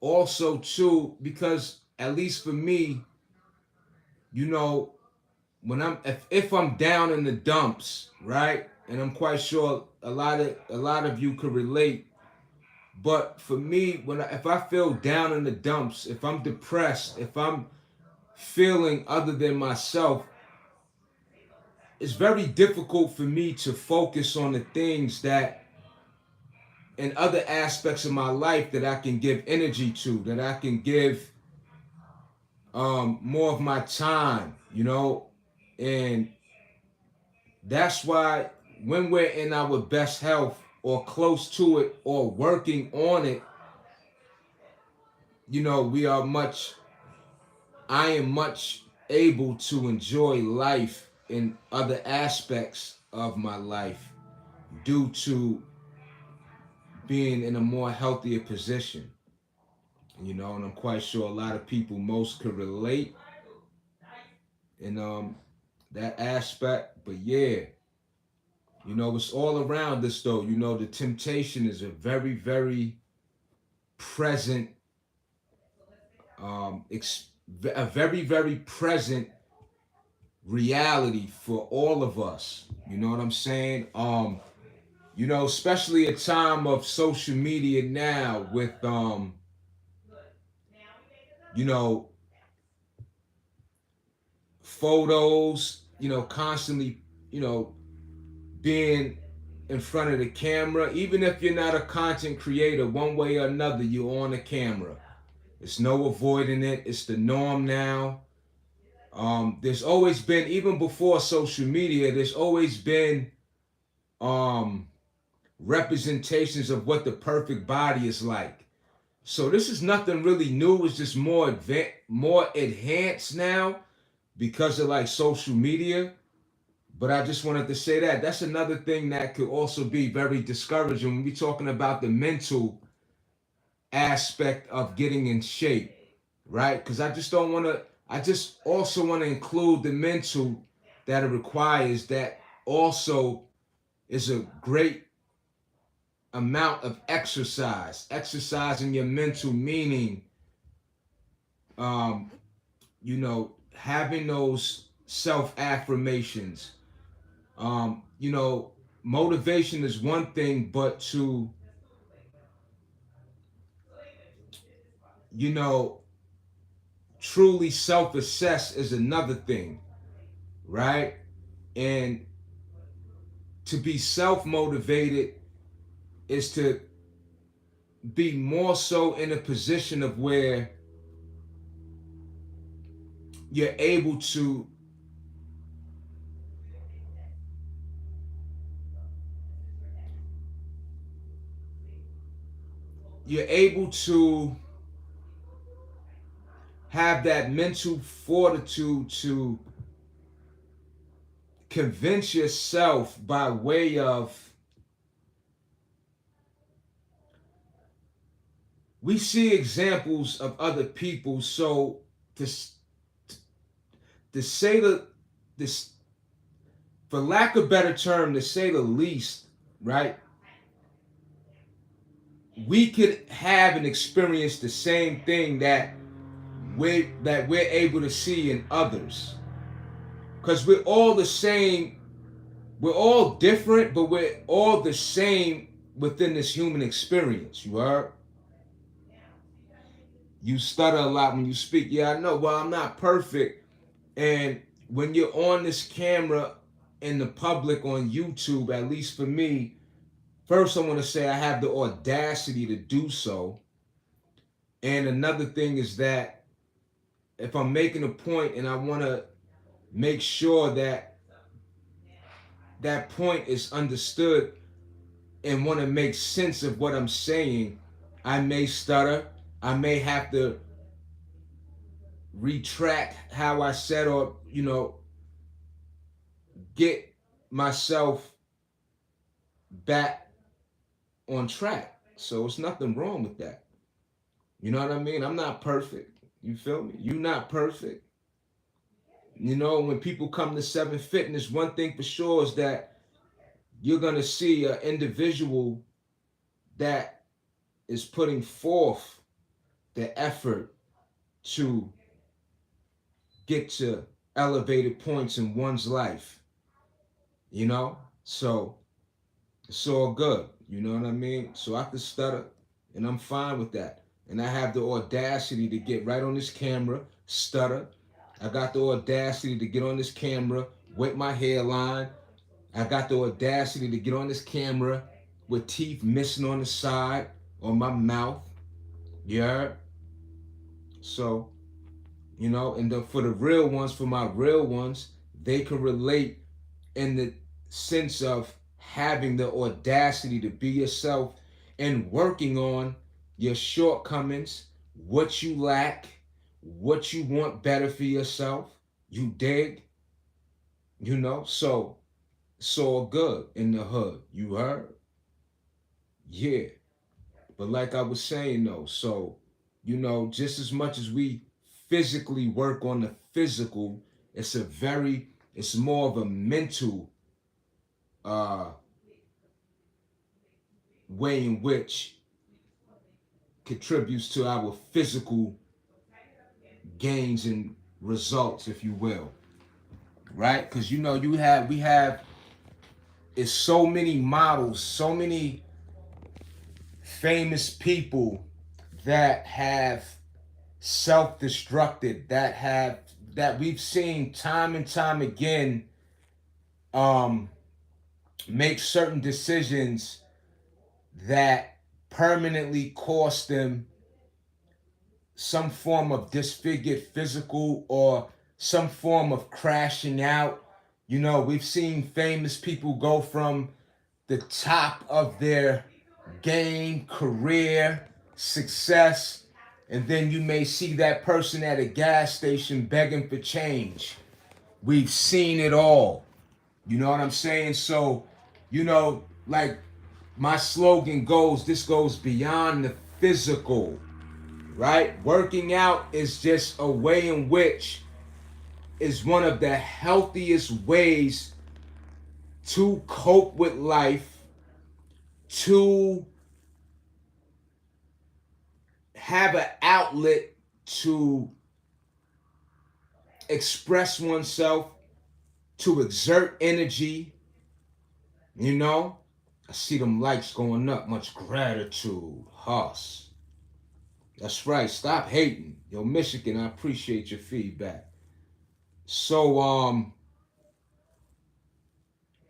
also too, because at least for me, you know, when if I'm down in the dumps, right? And I'm quite sure a lot of you could relate. But for me, if I feel down in the dumps, if I'm depressed, if I'm feeling other than myself, it's very difficult for me to focus on the things that and other aspects of my life that I can give energy to, that I can give more of my time, and that's why when we're in our best health or close to it or working on it, we are much, I am much able to enjoy life in other aspects of my life due to being in a more healthier position, and I'm quite sure a lot of people most could relate in that aspect. But yeah, it's all around us though. The temptation is a very, very present, a very, very present reality for all of us. You know what I'm saying? Especially a time of social media now with you know, photos, constantly, being in front of the camera. Even if you're not a content creator, one way or another, you're on the camera. It's no avoiding it. It's the norm now. There's always been, even before social media, there's always been um, representations of what the perfect body is like. So this is nothing really new. It's just more enhanced now because of like social media. But I just wanted to say that that's another thing that could also be very discouraging when we're talking about the mental aspect of getting in shape, right? Because I just don't want to, I just also want to include the mental that it requires, that also is a great amount of exercise. Exercising your mental, meaning, um, having those self affirmations. Motivation is one thing, but to, you know, truly self assess is another thing, right? And to be self motivated is to be more so in a position of where you're able to you're able to have that mental fortitude to convince yourself by way of, we see examples of other people. So to say this, for lack of better term, to say the least, right? We could have and experience the same thing that we're able to see in others, because we're all the same. We're all different, but we're all the same within this human experience. You heard? You stutter a lot when you speak. Yeah, I know. Well, I'm not perfect. And when you're on this camera in the public on YouTube, at least for me, first I want to say I have the audacity to do so. And another thing is that if I'm making a point and I want to make sure that that point is understood and want to make sense of what I'm saying, I may stutter. I may have to retract how I said, or, get myself back on track. So it's nothing wrong with that. You know what I mean? I'm not perfect. You feel me? You're not perfect. When people come to Seven Fitness, one thing for sure is that you're going to see an individual that is putting forth the effort to get to elevated points in one's life. So it's all good. You know what I mean? So I can stutter, and I'm fine with that. And I have the audacity to get right on this camera, stutter. I got the audacity to get on this camera with my hairline. I got the audacity to get on this camera with teeth missing on the side, on my mouth. You heard? So, and for the real ones, for my real ones, they can relate in the sense of having the audacity to be yourself and working on your shortcomings, what you lack, what you want better for yourself. You dig? So it's all good in the hood. You heard? Yeah. But like I was saying though, so, just as much as we physically work on the physical, it's more of a mental uh way in which contributes to our physical gains and results, if you will. Right? Because we have it's so many models, so many famous people that have self-destructed, that we've seen time and time again make certain decisions that permanently cost them some form of disfigured physical or some form of crashing out. We've seen famous people go from the top of their game, career, success, and then you may see that person at a gas station begging for change. We've seen it all. You know what I'm saying? So, like my slogan goes, this goes beyond the physical, right? Working out is just a way in which is one of the healthiest ways to cope with life, to have an outlet to express oneself, to exert energy. I see them likes going up. Much gratitude. Huss. That's right. Stop hating. Yo, Michigan, I appreciate your feedback. So,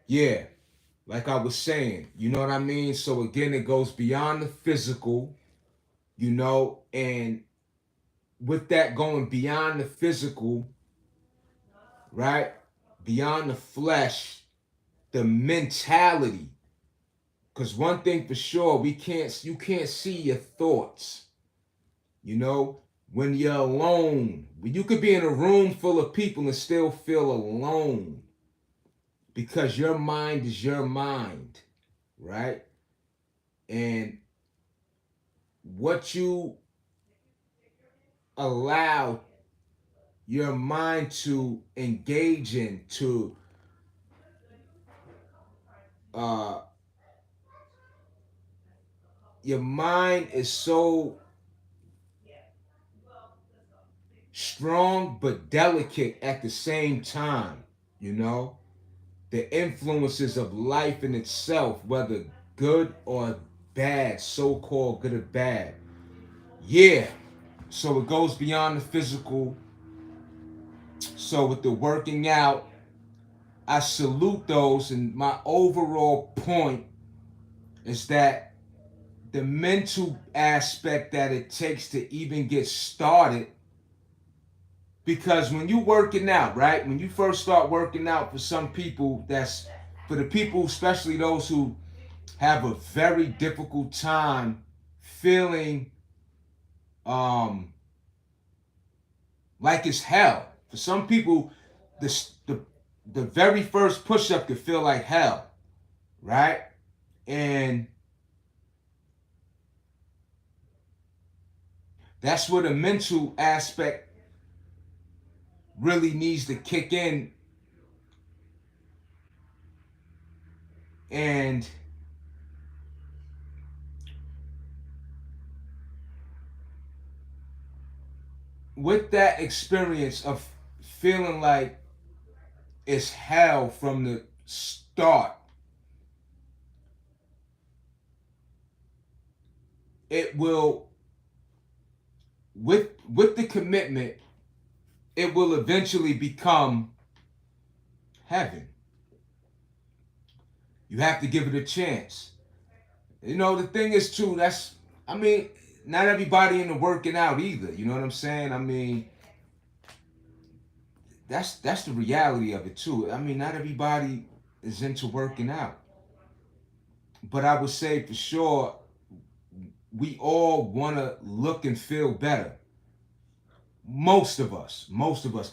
yeah, like I was saying, you know what I mean? So again, it goes beyond the physical, and with that going beyond the physical, right? Beyond the flesh, the mentality. Because one thing for sure, you can't see your thoughts. When you're alone, you could be in a room full of people and still feel alone because your mind is your mind, right? And what you allow your mind to engage in, to uh, your mind is so strong but delicate at the same time, you know? The influences of life in itself, whether good or bad, so called good or bad. Yeah. So it goes beyond the physical. So with the working out, I salute those. And my overall point is that the mental aspect that it takes to even get started, because when you working out, right, when you first start working out, for some people, that's for the people, especially those who have a very difficult time feeling um like it's hell. For some people, the very first push-up could feel like hell, right? And that's where the mental aspect really needs to kick in. And with that experience of feeling like it's hell from the start, it will, with the commitment, it will eventually become heaven. You have to give it a chance. You know, the thing is too, I mean, not everybody into working out either. You know what I'm saying? I mean, that's the reality of it too. I mean, not everybody is into working out. But I would say for sure, we all want to look and feel better. Most of us. Most of us.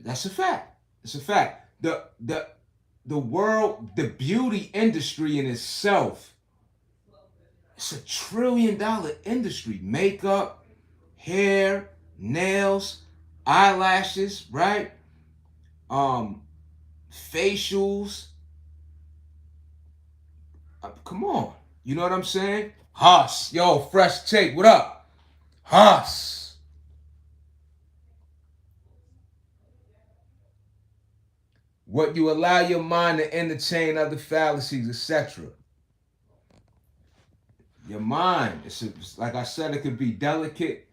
That's a fact. It's a fact. The world, the beauty industry in itself, it's $1 trillion industry. Makeup, hair, nails, eyelashes, right? Um, Facials. Come on. You know what I'm saying? Huss. Yo, Fresh Take, what up? Huss. What you allow your mind to entertain other fallacies, etc. Your mind, it's like I said, it could be delicate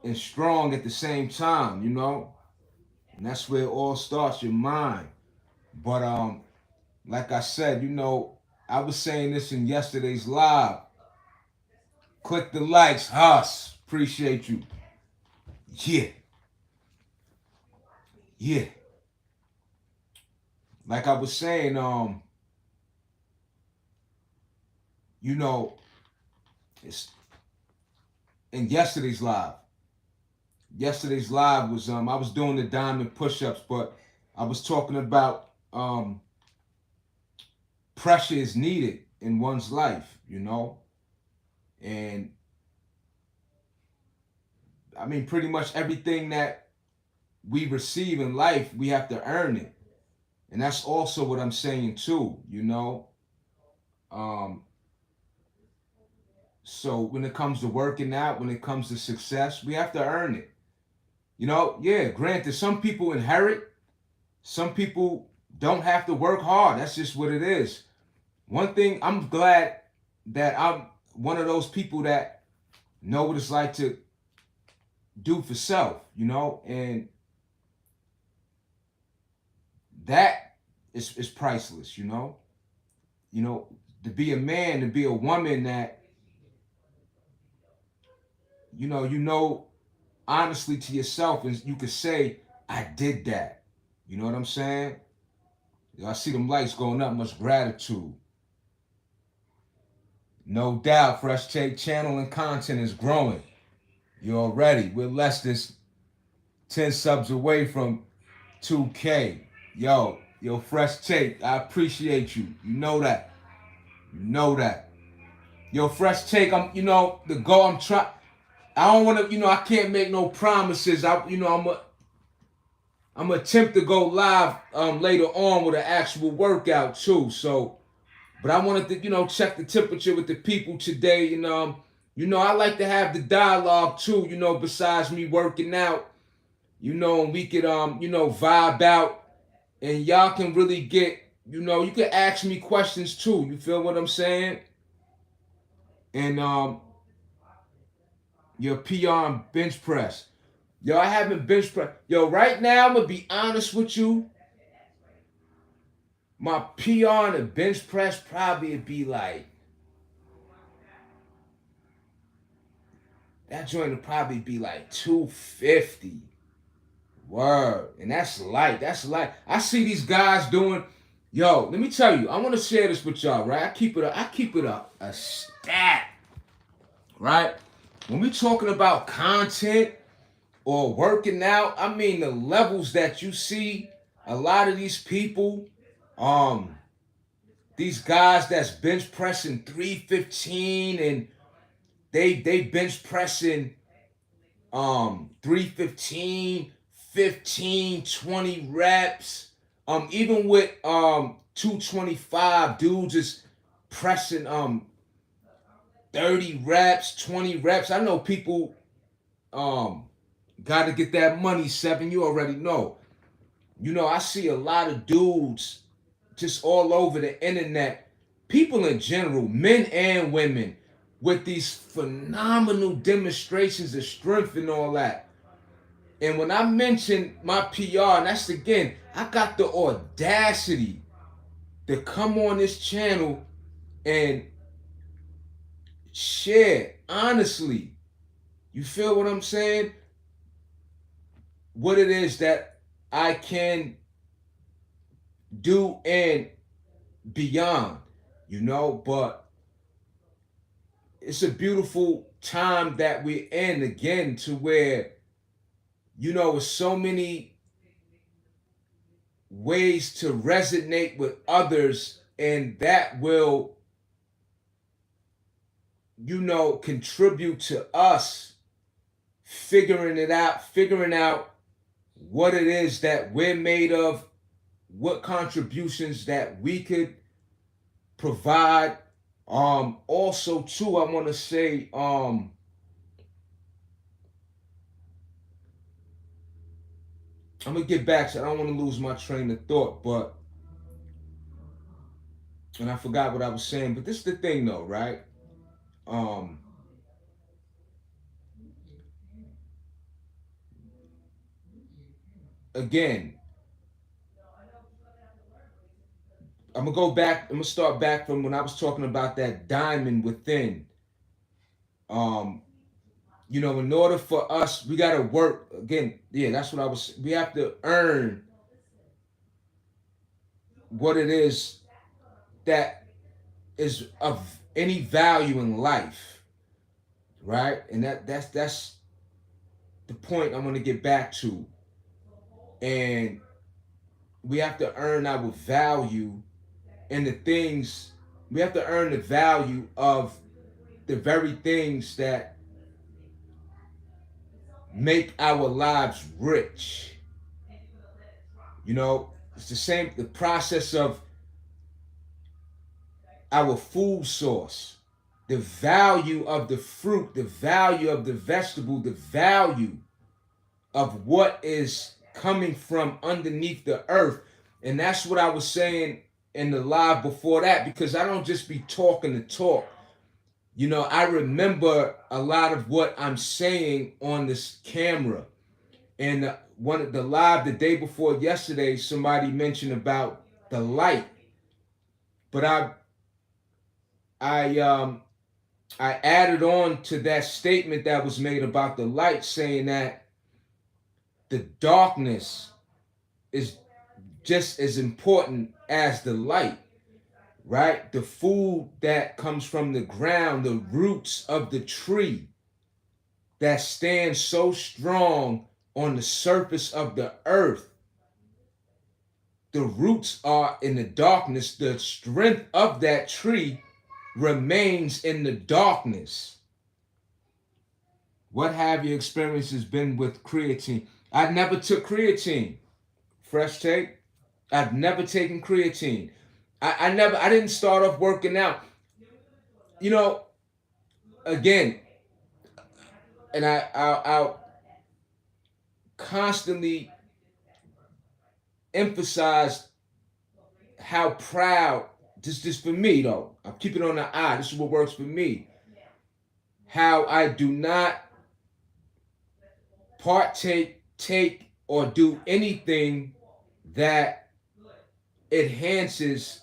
and strong at the same time, you know? And that's where it all starts, your mind. But like I said, you know, I was saying this in yesterday's live. Click the likes, Huss. Appreciate you. Yeah, yeah. Like I was saying, you know, it's in yesterday's live. Yesterday's live was I was doing the diamond push-ups, but I was talking about pressure is needed in one's life, you know? And I mean pretty much everything that we receive in life, we have to earn it. And that's also what I'm saying too, you know? Um so when it comes to working out, when it comes to success, we have to earn it. You know, yeah, granted, some people inherit, some people don't have to work hard. That's just what it is. One thing, I'm glad that I'm one of those people that know what it's like to do for self, you know, and that is priceless, you know. You know, to be a man, to be a woman that, you know honestly to yourself, and you could say, I did that. You know what I'm saying? I see them lights going up, much gratitude. No doubt, Fresh Take channel and content is growing. You already, we're less than 10 subs away from 2K. Yo, Fresh Take, I appreciate you. You know that. You know that. Yo, Fresh Take, the goal I'm trying. I don't want to, I can't make no promises. I'm gonna attempt to go live later on with an actual workout too. So, but I wanted to, check the temperature with the people today, and I like to have the dialogue too. Besides me working out, and we could vibe out, and y'all can really get, you can ask me questions too. You feel what I'm saying? And your PR and bench press. Yo, I haven't bench press. Yo, right now I'm gonna be honest with you. My PR and the bench press probably would be like, that joint would probably be like 250. Word. And that's light. That's light. I see these guys doing. Yo, let me tell you, I want to share this with y'all, right? I keep it up a stat. Right? When we talking about content or working out, I mean the levels that you see, a lot of these people, these guys that's bench pressing 315 and they bench pressing 315, 15, 20 reps. Even with 225, dudes is pressing 30 reps, 20 reps. I know people got to get that money, Seven. You already know. I see a lot of dudes just all over the internet, people in general, men and women, with these phenomenal demonstrations of strength and all that. And when I mention my PR, and that's again, I got the audacity to come on this channel and share honestly. You feel what I'm saying? What it is that I can do and beyond, but it's a beautiful time that we're in again, to where, with so many ways to resonate with others, and that will, contribute to us figuring out what it is that we're made of, what contributions that we could provide. Also too, I want to say, I'm gonna get back to, I don't want to lose my train of thought, and I forgot what I was saying, but this is the thing though, right? Again, I'm gonna start back from when I was talking about that diamond within. In order for us, we gotta work again. Yeah, that's what we have to earn what it is that is of any value in life. Right? And that's the point I'm gonna get back to. And we have to earn our value in the things, we have to earn the value of the very things that make our lives rich. It's the same, the process of our food source, the value of the fruit, the value of the vegetable, the value of what is coming from underneath the earth. And that's what I was saying in the live before that, because I don't just be talking to talk. I remember a lot of what I'm saying on this camera. And one of the live the day before yesterday, somebody mentioned about the light. But I added on to that statement that was made about the light, saying that the darkness is just as important as the light, right? The food that comes from the ground, the roots of the tree that stands so strong on the surface of the earth. The roots are in the darkness. The strength of that tree remains in the darkness, What have your experiences been with creatine? I never took creatine. Fresh take. I've never taken creatine. I didn't start off working out. You know, again, and I'll constantly emphasize how proud, just for me though, I'm keeping it on the eye, this is what works for me. How I do not partake, take, or do anything that enhances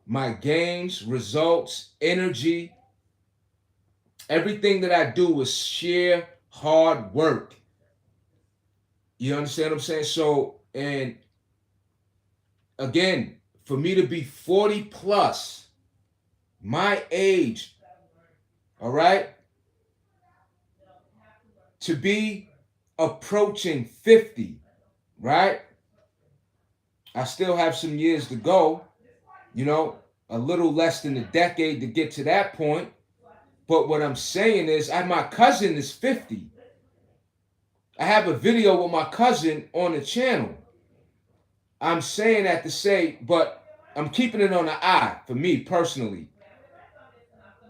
my gains, results, energy. Everything that I do is sheer hard work. You understand what I'm saying? So, and again, for me to be 40 plus, my age, all right, to be approaching 50, right? I still have some years to go, you know, a little less than a decade to get to that point. But what I'm saying is, my cousin is 50. I have a video with my cousin on the channel. I'm saying that to say, but I'm keeping it on the eye for me personally.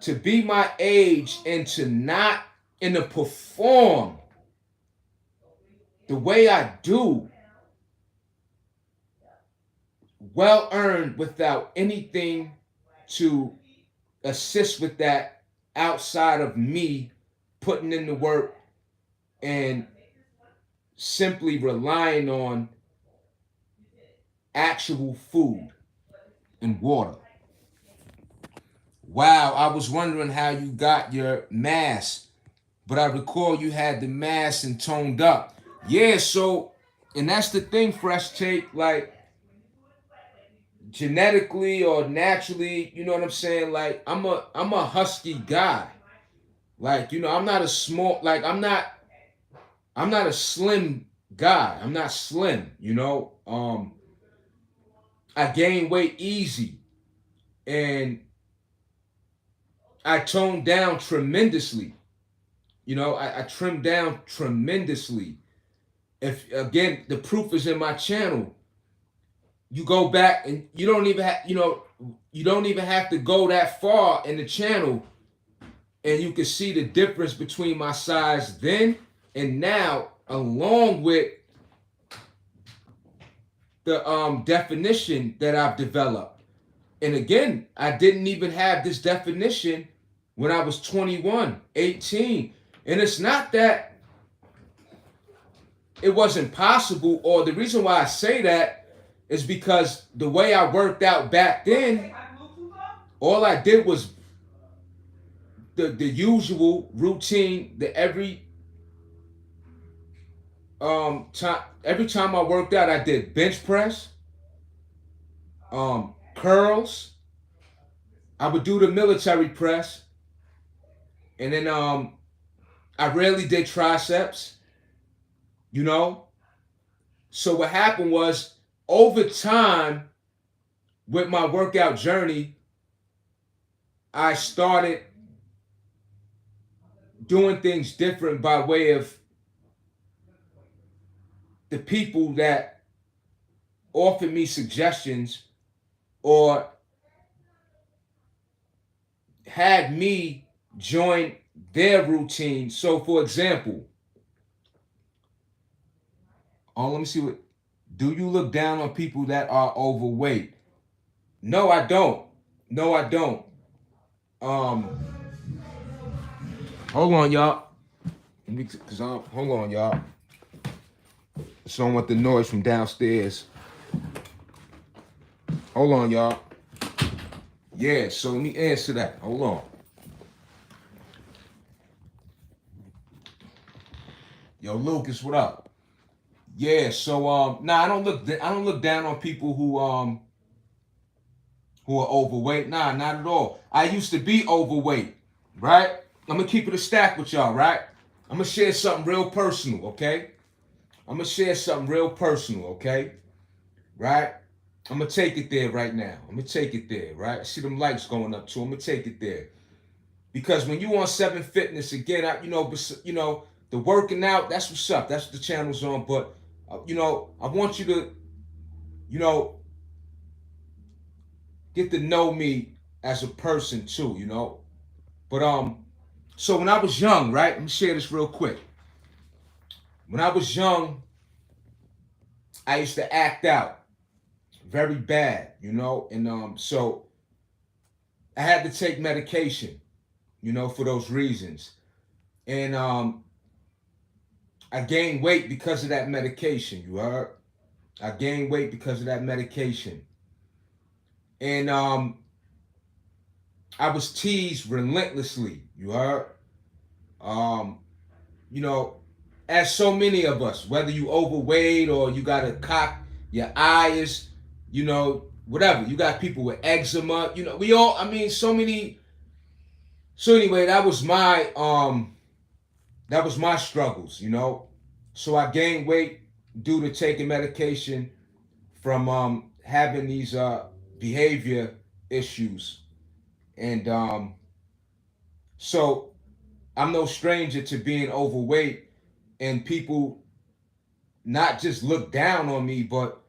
To be my age and to not, and to perform the way I do, well earned without anything to assist with that outside of me putting in the work and simply relying on actual food and water. Wow, I was wondering how you got your mass, but I recall you had the mass and toned up. Yeah, so, and that's the thing, Fresh Take, like, genetically or naturally, you know what I'm saying? Like, I'm a husky guy. Like, you know, I'm not a small, like, I'm not a slim guy. I'm not slim, you know. I gain weight easy, and I toned down tremendously. You know, I trimmed down tremendously. If again, the proof is in my channel. You go back and you don't even have, you don't even have to go that far in the channel, and you can see the difference between my size then and now, along with the definition that I've developed. And again, I didn't even have this definition when I was 21, 18. And it's not that it wasn't possible, or the reason why I say that is because the way I worked out back then, all I did was the usual routine, every time I worked out, I did bench press, curls. I would do the military press, and then I rarely did triceps, you know. So what happened was, over time with my workout journey, I started doing things different by way of the people that offered me suggestions or had me join their routine. So, for example, let me see what. Do you look down on people that are overweight? No, I don't. No, I don't. Hold on, y'all. Hold on, y'all. So I don't want the noise from downstairs. Hold on, y'all. Yeah, so let me answer that. Hold on. Yo, Lucas, what up? Yeah, so I don't look down on people who are overweight. Nah, not at all. I used to be overweight, right? I'm gonna keep it a stack with y'all, right? I'm gonna share something real personal, okay? Right? I'm gonna take it there right now. Right? I see them lights going up too. I'm gonna take it there. Because when you on 7 Fitness again, the working out, that's what's up. That's what the channel's on. But I want you to, you know, get to know me as a person too. But so when I was young, right? Let me share this real quick. When I was young, I used to act out very bad, and so I had to take medication, for those reasons. And I gained weight because of that medication, you heard? I gained weight because of that medication. And I was teased relentlessly, you heard? Um, you know, as so many of us, whether you overweight or you got a cock, your eyes, whatever. You got people with eczema, we all, so many. So anyway, that was my struggles, So I gained weight due to taking medication from having these behavior issues. And so I'm no stranger to being overweight, and people not just look down on me, but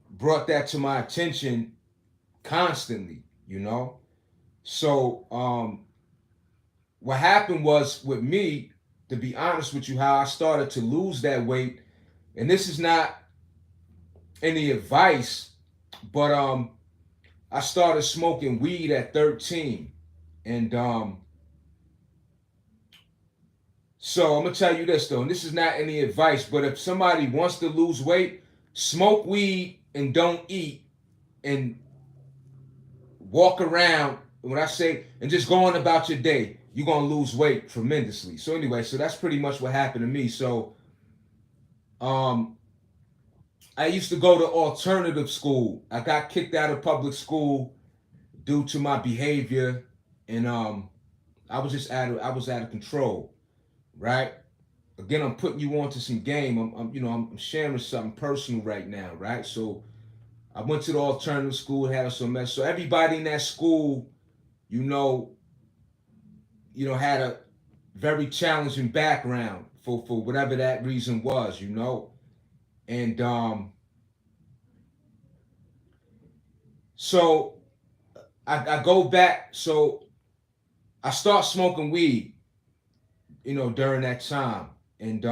brought that to my attention constantly, So what happened was with me, to be honest with you, how I started to lose that weight, and this is not any advice, but I started smoking weed at 13. And so I'm gonna tell you this though, and this is not any advice, but if somebody wants to lose weight, smoke weed and don't eat and walk around, when I say, and just go on about your day, you're gonna lose weight tremendously. So anyway, so that's pretty much what happened to me. So I used to go to alternative school. I got kicked out of public school due to my behavior, and I was out of control, right? Again, I'm putting you onto some game. I'm sharing something personal right now, right? So I went to the alternative school, had some mess. So everybody in that school, had a very challenging background for whatever that reason was, And so I go back. So I start smoking weed, during that time. And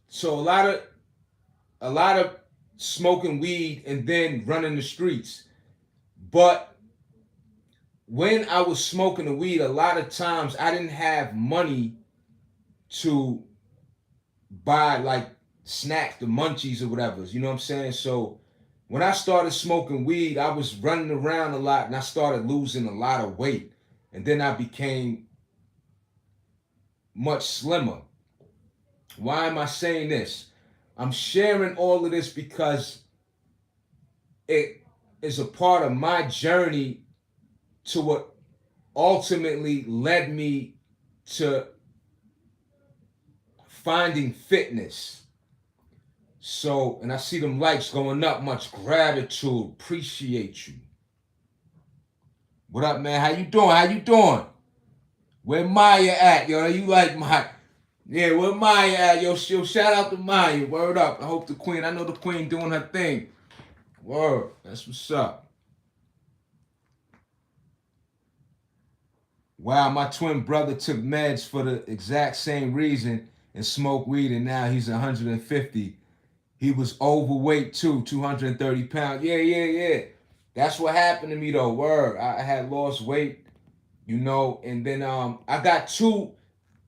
so a lot of smoking weed and then running the streets. But when I was smoking the weed, a lot of times I didn't have money to buy like snacks, the munchies or whatever, you know what I'm saying? So when I started smoking weed, I was running around a lot and I started losing a lot of weight. And then I became much slimmer. Why am I saying this? I'm sharing all of this because it is a part of my journey to what ultimately led me to finding fitness. So, and I see them likes going up, much gratitude, appreciate you. What up, man? How you doing? Where Maya at, yo? You like my... Yeah, where Maya at? Yo, shout out to Maya. Word up. I know the queen doing her thing. Word. That's what's up. Wow, my twin brother took meds for the exact same reason and smoked weed, and now he's 150. He was overweight too, 230 pounds. Yeah. That's what happened to me though. Word. I had lost weight, and then I got two.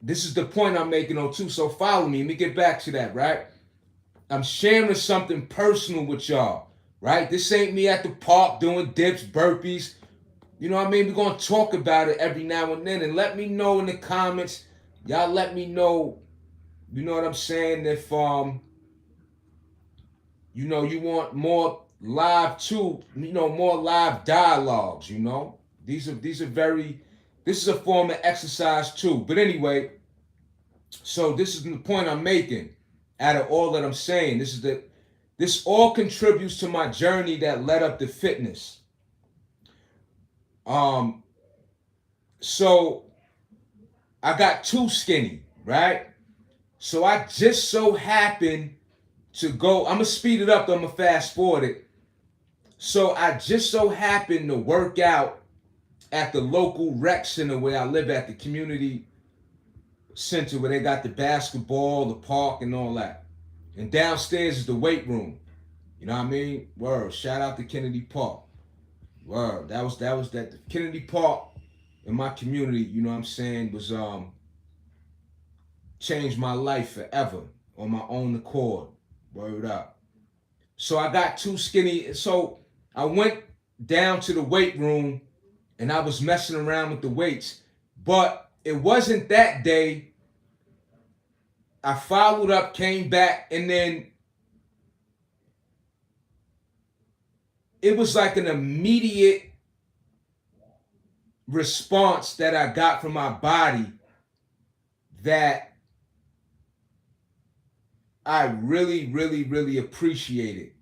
This is the point I'm making on too. So follow me. Let me get back to that, right? I'm sharing something personal with y'all, right? This ain't me at the park doing dips, burpees. You know what I mean? We're going to talk about it every now and then. And let me know in the comments. Y'all let me know, you know what I'm saying? If, you want more live too, more live dialogues, This is a form of exercise too. But anyway, so this is the point I'm making out of all that I'm saying. This This all contributes to my journey that led up to fitness. So I got too skinny, right? So I just so happened to go, I'm gonna speed it up, I'm gonna fast forward it. So I just so happened to work out at the local rec center where I live at, the community center where they got the basketball, the park, and all that. And downstairs is the weight room. You know what I mean? Word. Shout out to Kennedy Park. Word. That was that Kennedy Park in my community, you know what I'm saying, was changed my life forever on my own accord. Word up. So I got too skinny. So I went down to the weight room and I was messing around with the weights. But it wasn't that day. I followed up, came back, and then it was like an immediate response that I got from my body that I really, really, really appreciated.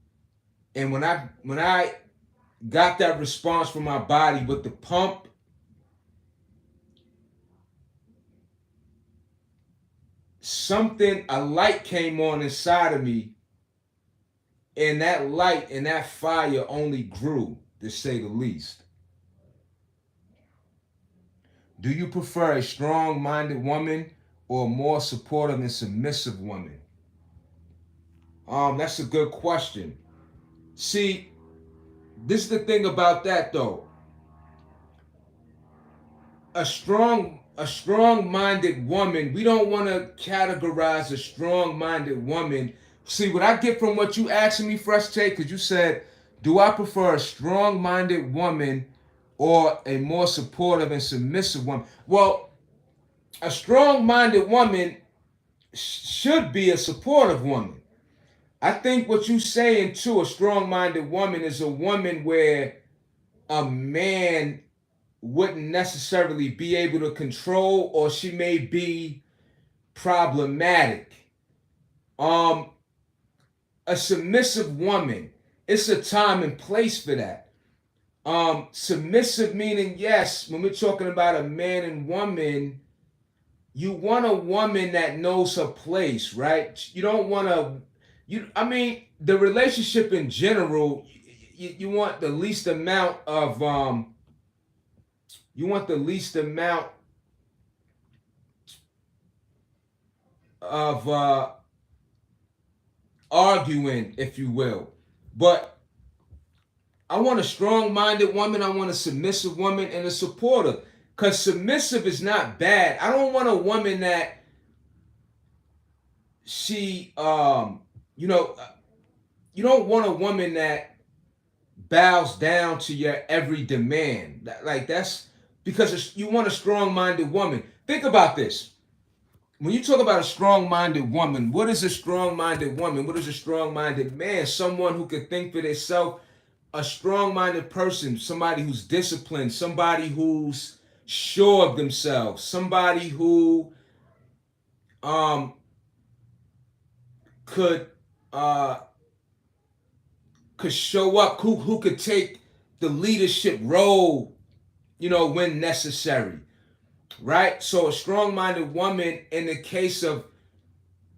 And when I got that response from my body with the pump, a light came on inside of me, and that light and that fire only grew, to say the least. Do you prefer a strong-minded woman or a more supportive and submissive woman? That's a good question. See, this is the thing about that though. A strong-minded woman, we don't want to categorize a strong-minded woman. See, what I get from what you asking me, Fresh Take, because you said, do I prefer a strong-minded woman or a more supportive and submissive woman? Well, a strong-minded woman should be a supportive woman. I think what you're saying too, a strong-minded woman is a woman where a man wouldn't necessarily be able to control, or she may be problematic. A submissive woman, it's a time and place for that. Submissive meaning, yes, when we're talking about a man and woman, you want a woman that knows her place, right? You don't want the relationship in general, you want the least amount of arguing, if you will. But I want a strong-minded woman, I want a submissive woman, and a supportive. Because submissive is not bad. I don't want a woman that she, you don't want a woman that bows down to your every demand. That's because you want a strong-minded woman. Think about this. When you talk about a strong-minded woman, what is a strong-minded woman? What is a strong-minded man? Someone who can think for themselves. A strong-minded person, somebody who's disciplined, somebody who's sure of themselves, somebody who could show up, who could take the leadership role, when necessary. Right? So a strong-minded woman, in the case of,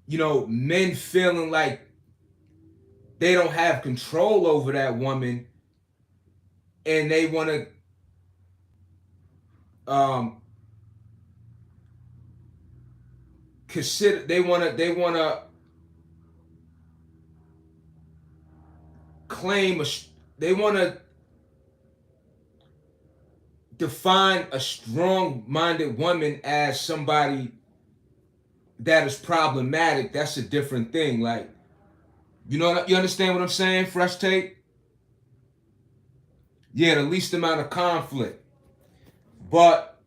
men feeling like they don't have control over that woman and they want to they want to define a strong-minded woman as somebody that is problematic. That's a different thing. Like, you understand what I'm saying, Fresh Take? Yeah, the least amount of conflict. But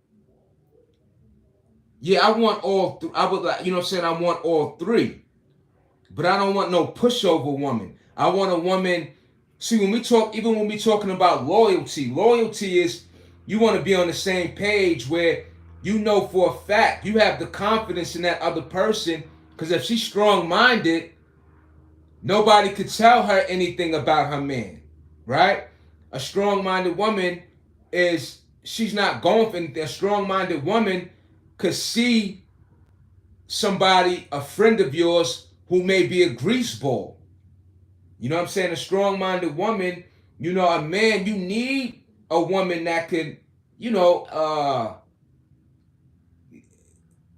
yeah, I want all I would like, I want all three. But I don't want no pushover woman. I want a woman. See, when we talking about loyalty is you want to be on the same page where for a fact you have the confidence in that other person, because if she's strong-minded, Nobody could tell her anything about her man, right? A strong-minded woman she's not going for anything. A strong-minded woman could see somebody, a friend of yours, who may be a grease ball. You know what I'm saying? A strong-minded woman, a man, you need a woman that can,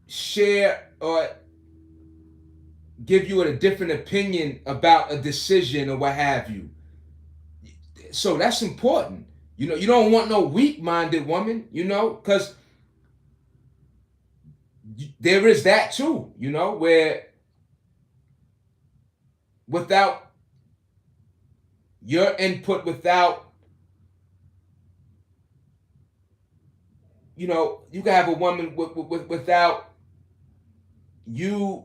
share or give you a different opinion about a decision or what have you. So that's important. You don't want no weak-minded woman, because there is that too, where without your input, without, you can have a woman without you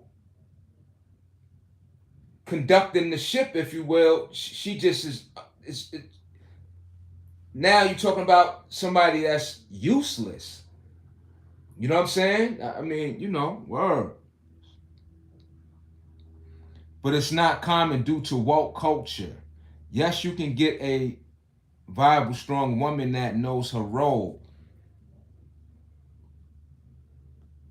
conducting the ship, if you will. She just is now you're talking about somebody that's useless. You know what I'm saying? I mean, word. But it's not common due to woke culture. Yes, you can get a viable, strong woman that knows her role.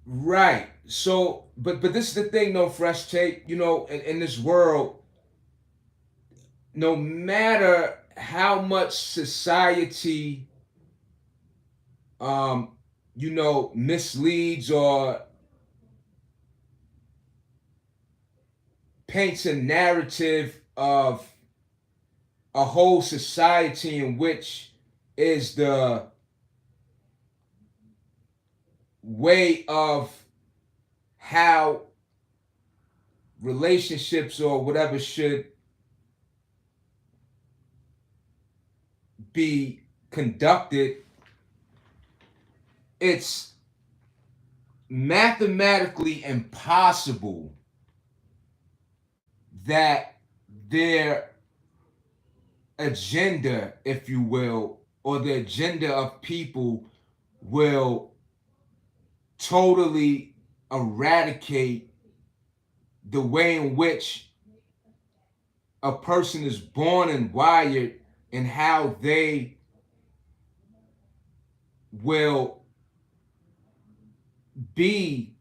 Right. So, but this is the thing, though, Fresh Take. In this world, no matter how much society, misleads or paints a narrative of a whole society in which is the way of how relationships or whatever should be conducted. It's mathematically impossible that their agenda, if you will, or the agenda of people will totally eradicate the way in which a person is born and wired and how they will be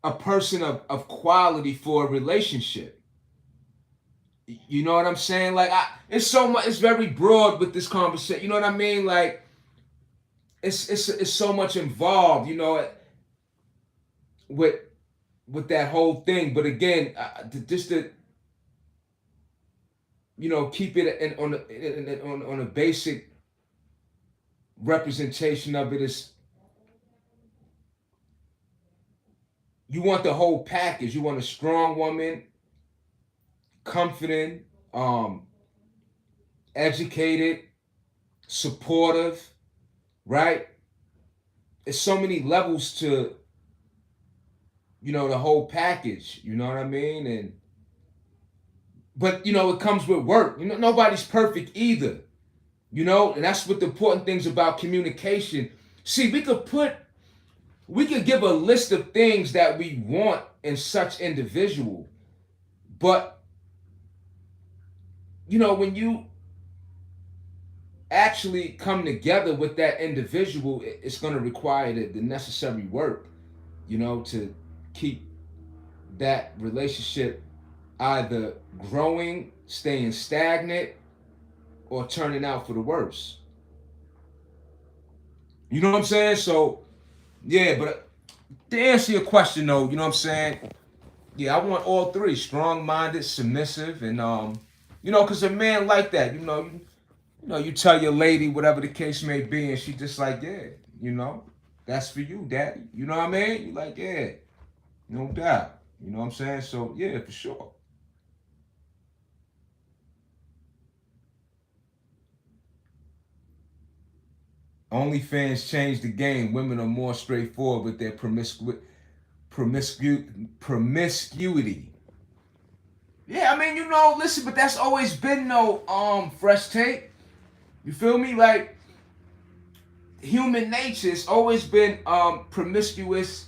a person of quality for a relationship. You know what I'm saying? Like, it's so much. It's very broad with this conversation. You know what I mean? Like, it's so much involved. With that whole thing. But again, just to keep it on a basic representation of it is, you want the whole package. You want a strong woman, comforting, educated, supportive, right? There's so many levels to, the whole package. You know what I mean? But it comes with work. Nobody's perfect either. And that's what the important things about communication. See, we could give a list of things that we want in such individual, but when you actually come together with that individual, it's going to require the necessary work, to keep that relationship either growing, staying stagnant, or turning out for the worse. You know what I'm saying? So, yeah, but to answer your question, though, you know what I'm saying? Yeah, I want all three: strong-minded, submissive, and because a man like that, you tell your lady whatever the case may be, and she just like, yeah, that's for you, daddy. You know what I mean? You like, yeah, no doubt. You know what I'm saying? So yeah, for sure. OnlyFans changed the game. Women are more straightforward with their promiscuity. Yeah, I mean, listen, but that's always been Fresh Take. You feel me? Like, human nature has always been promiscuous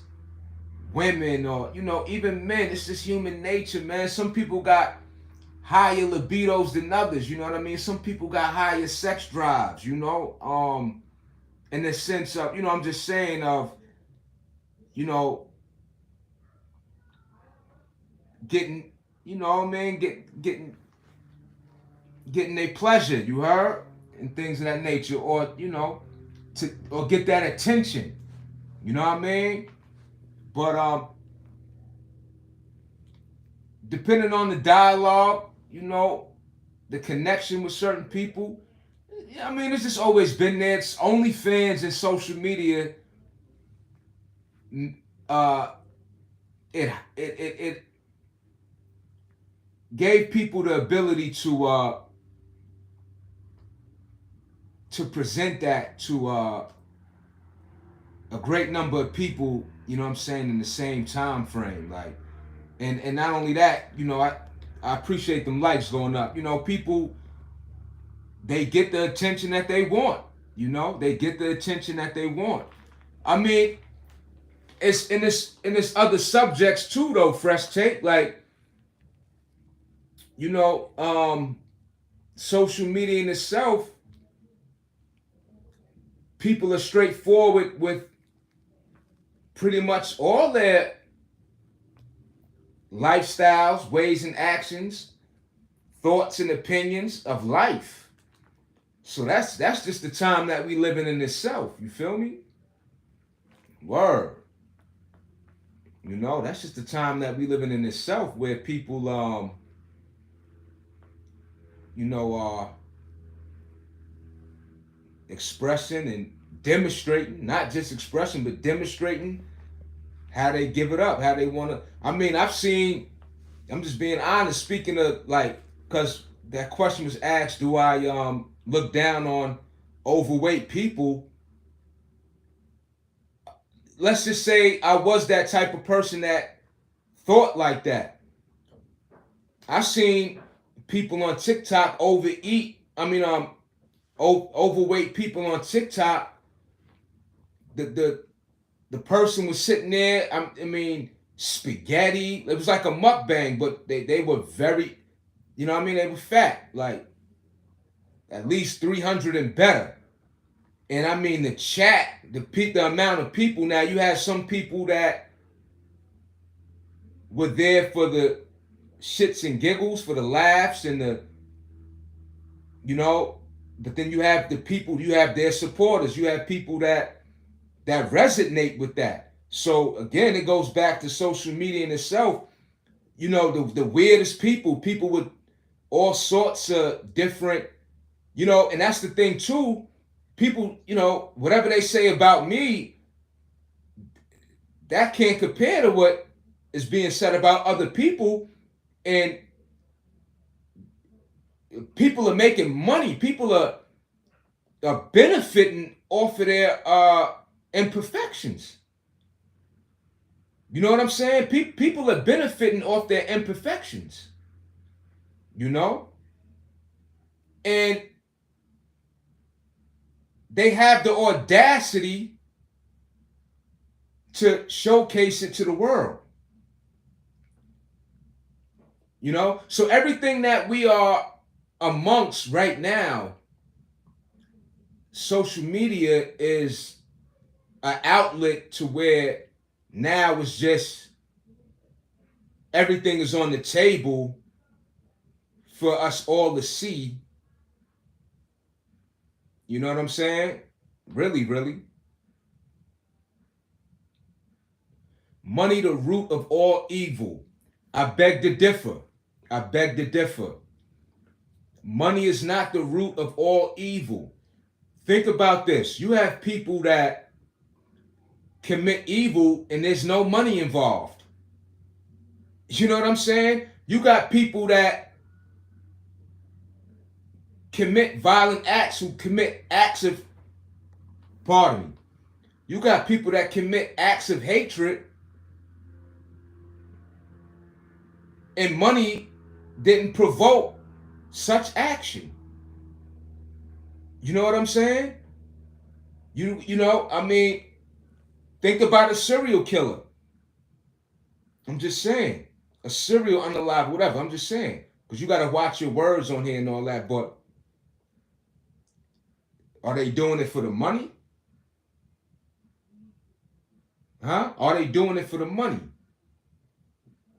women or, even men. It's just human nature, man. Some people got higher libidos than others, you know what I mean? Some people got higher sex drives, in the sense of, I'm just saying of, you know, getting, what I mean, getting a pleasure, you heard? And things of that nature, or, or get that attention. You know what I mean? But depending on the dialogue, the connection with certain people, I mean, it's just always been there. It's OnlyFans and social media. Uh, it gave people the ability to present that to a great number of people. You know what I'm saying, in the same time frame, like, and not only that, I appreciate them likes going up. People, they get the attention that they want. They get the attention that they want. I mean, it's in this other subjects too, though. Fresh take, like, social media in itself, people are straightforward with pretty much all their lifestyles, ways and actions, thoughts and opinions of life. So that's just the time that we living in itself. You feel me? Word. That's just the time that we living in itself, where people expressing and demonstrating, not just expressing, but demonstrating how they give it up, how they want to. I mean, I'm just being honest, speaking of, like, because that question was asked, do I look down on overweight people? Let's just say I was that type of person that thought like that. I've seen people on TikTok overweight people on TikTok. The person was sitting there, spaghetti. It was like a mukbang, but they were very, they were fat, like at least 300 and better. And I mean, the chat, the amount of people. Now, you had some people that were there for the shits and giggles, for the laughs and but then you have the people, you have their supporters, you have people that resonate with that. So again, it goes back to social media in itself. The weirdest people with all sorts of different, and that's the thing too. People, whatever they say about me, that can't compare to what is being said about other people. And people are making money. People are benefiting off of their imperfections. You know what I'm saying? People are benefiting off their imperfections. And they have the audacity to showcase it to the world. So everything that we are amongst right now, social media is an outlet to where now it's just everything is on the table for us all to see. You know what I'm saying? Really, really. Money, the root of all evil. I beg to differ. Money is not the root of all evil. Think about this. You have people that commit evil and there's no money involved. You know what I'm saying? You got people that commit violent acts, who commit acts of, you got people that commit acts of hatred, and money didn't provoke such action. You know what I'm saying? Think about a serial killer. I'm just saying. A serial unalive, whatever. I'm just saying. Because you got to watch your words on here and all that. But are they doing it for the money? Huh? Are they doing it for the money?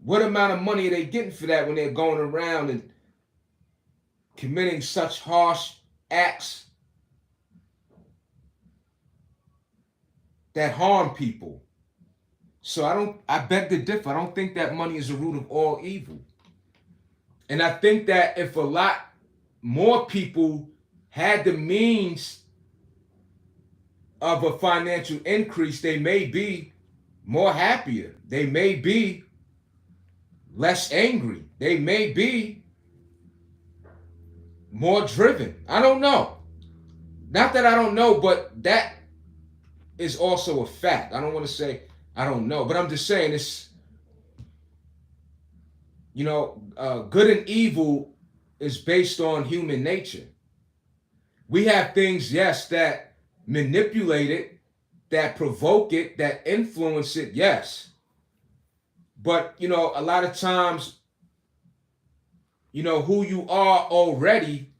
What amount of money are they getting for that when they're going around and committing such harsh acts that harm people? So I beg to differ. I don't think that money is the root of all evil. And I think that if a lot more people had the means of a financial increase, they may be more happier. They may be less angry. They may be more driven. I don't know. Not that I don't know, but that is also a fact. I don't want to say I don't know, but I'm just saying it's, good and evil is based on human nature. We have things, yes, that manipulate it, that provoke it, that influence it, yes. But, a lot of times, who you are already,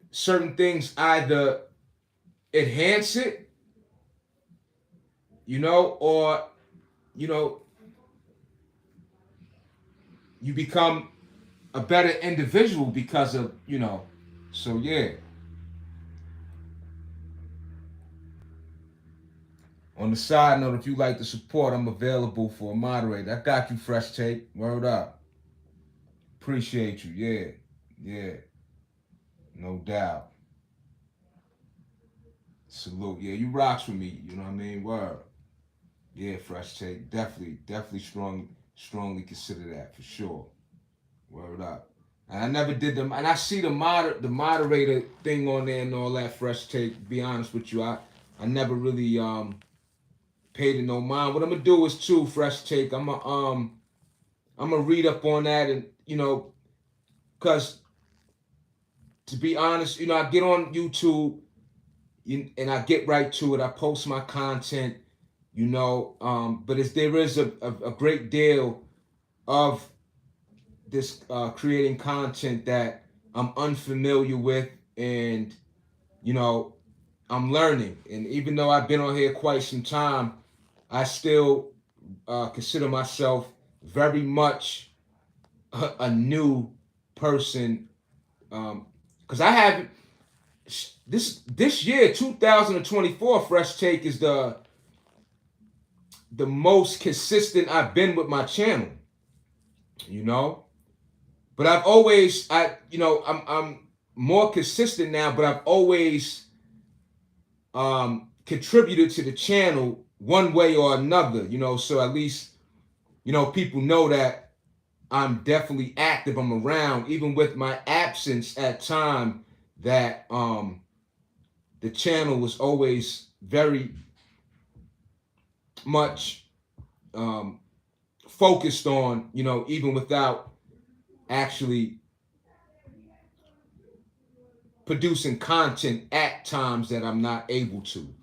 certain things either enhance it, or, you know, you become a better individual because of, so yeah. On the side note, if you like the support, I'm available for a moderator. I got you, Fresh Take. Word up. Appreciate you. Yeah. Yeah. No doubt. Salute. Yeah, you rocks with me. You know what I mean? Word. Yeah, Fresh Take. Definitely strongly consider that for sure. Word up. And I never did them. And I see the moderator thing on there and all that. Fresh Take. Be honest with you, I never really paid it no mind. What I'm gonna do is too, Fresh Take. I'm gonna read up on that, and cause to be honest, I get on YouTube and I get right to it. I post my content, but there is a great deal of this creating content that I'm unfamiliar with, and I'm learning. And even though I've been on here quite some time, I still consider myself very much a new person, because I haven't this year 2024 Fresh Take is the most consistent I've been with my channel, but I've always I'm more consistent now, but I've always contributed to the channel one way or another, so at least people know that I'm definitely active. I'm around, even with my absence at time. That the channel was always very much focused on, even without actually producing content at times that I'm not able to.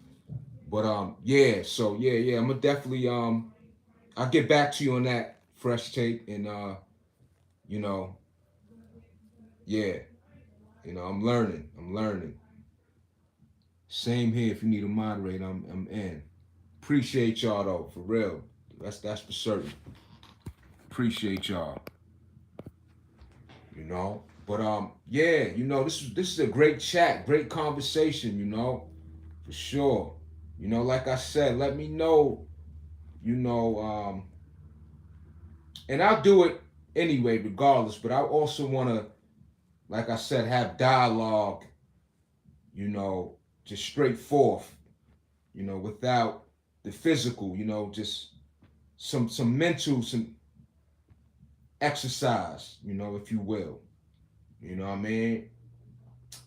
But yeah, so yeah, I'm gonna definitely I'll get back to you on that, Fresh Take, and you know, yeah, I'm learning. Same here. If you need a moderator, I'm in. Appreciate y'all though, for real. That's for certain. Appreciate y'all. But yeah, this is a great chat, great conversation, for sure. Like I said, let me know, and I'll do it anyway, regardless. But I also want to, like I said, have dialogue, just straight forth, without the physical, just some mental, some exercise, if you will. You know what I mean?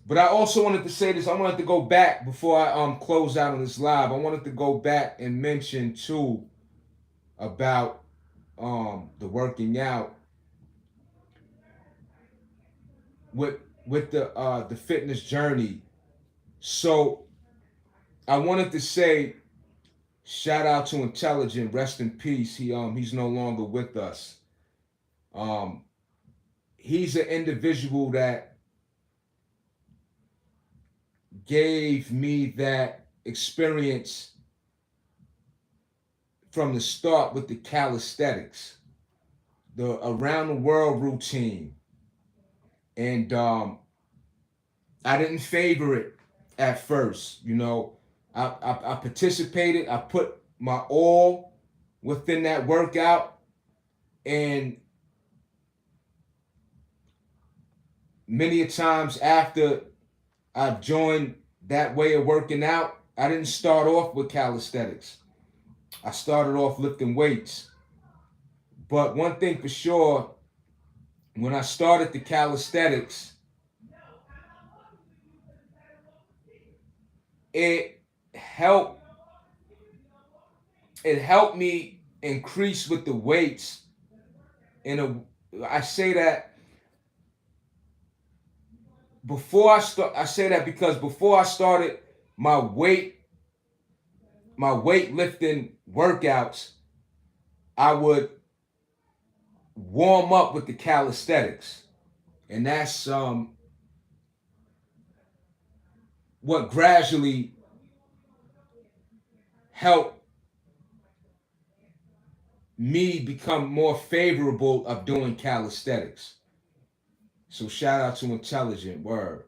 But I also wanted to say this. I wanted to go back before I close out on this live. I wanted to go back and mention too about the working out with the fitness journey. So I wanted to say Shout out to Intelligent, rest in peace. He's no longer with us. Um, he's an individual that gave me that experience from the start with the calisthenics, the around the world routine. And I didn't favor it at first. I participated, I put my all within that workout, and many a times after I've joined that way of working out, I didn't start off with calisthenics. I started off lifting weights. But one thing for sure, when I started the calisthenics, it helped it helped me increase with the weights I say that I say that because before I started my weightlifting workouts, I would warm up with the calisthenics. And that's what gradually helped me become more favorable of doing calisthenics. So shout out to Intelligent, word.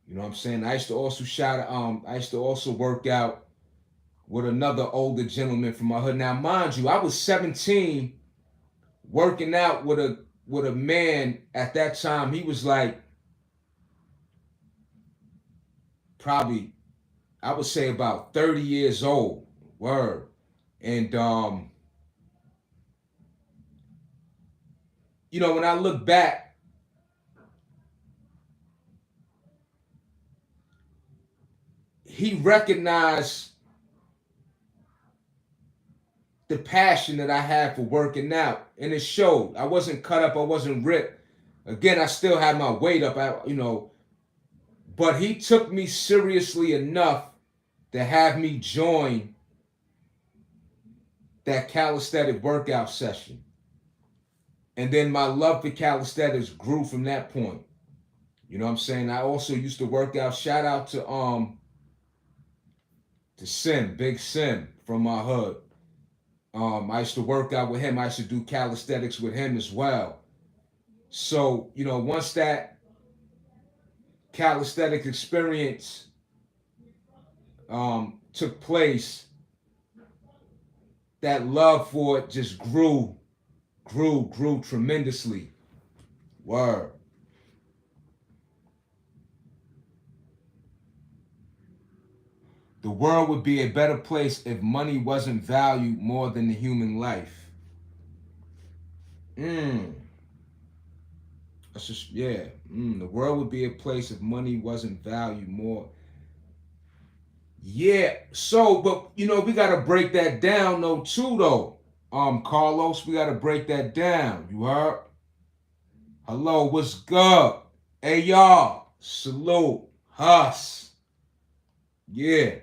You know what I'm saying? I used to also work out with another older gentleman from my hood. Now, mind you, I was 17 working out with a man at that time. He was like probably, I would say, about 30 years old. Word. And when I look back, he recognized the passion that I had for working out, and it showed. I wasn't cut up, I wasn't ripped. Again, I still had my weight up, but he took me seriously enough to have me join that calisthenic workout session. And then my love for calisthenics grew from that point. You know what I'm saying? I also used to work out. Shout out to Sim, Big Sim from my hood. I used to work out with him. I used to do calisthenics with him as well. So, once that calisthenic experience took place, that love for it just grew tremendously. Word. The world would be a better place if money wasn't valued more than the human life. That's just, yeah. The world would be a place if money wasn't valued more. Yeah. So, but we gotta break that down though too though. Carlos, we gotta break that down. You heard? Hello, what's good? Hey y'all, salute, Huss. Yeah.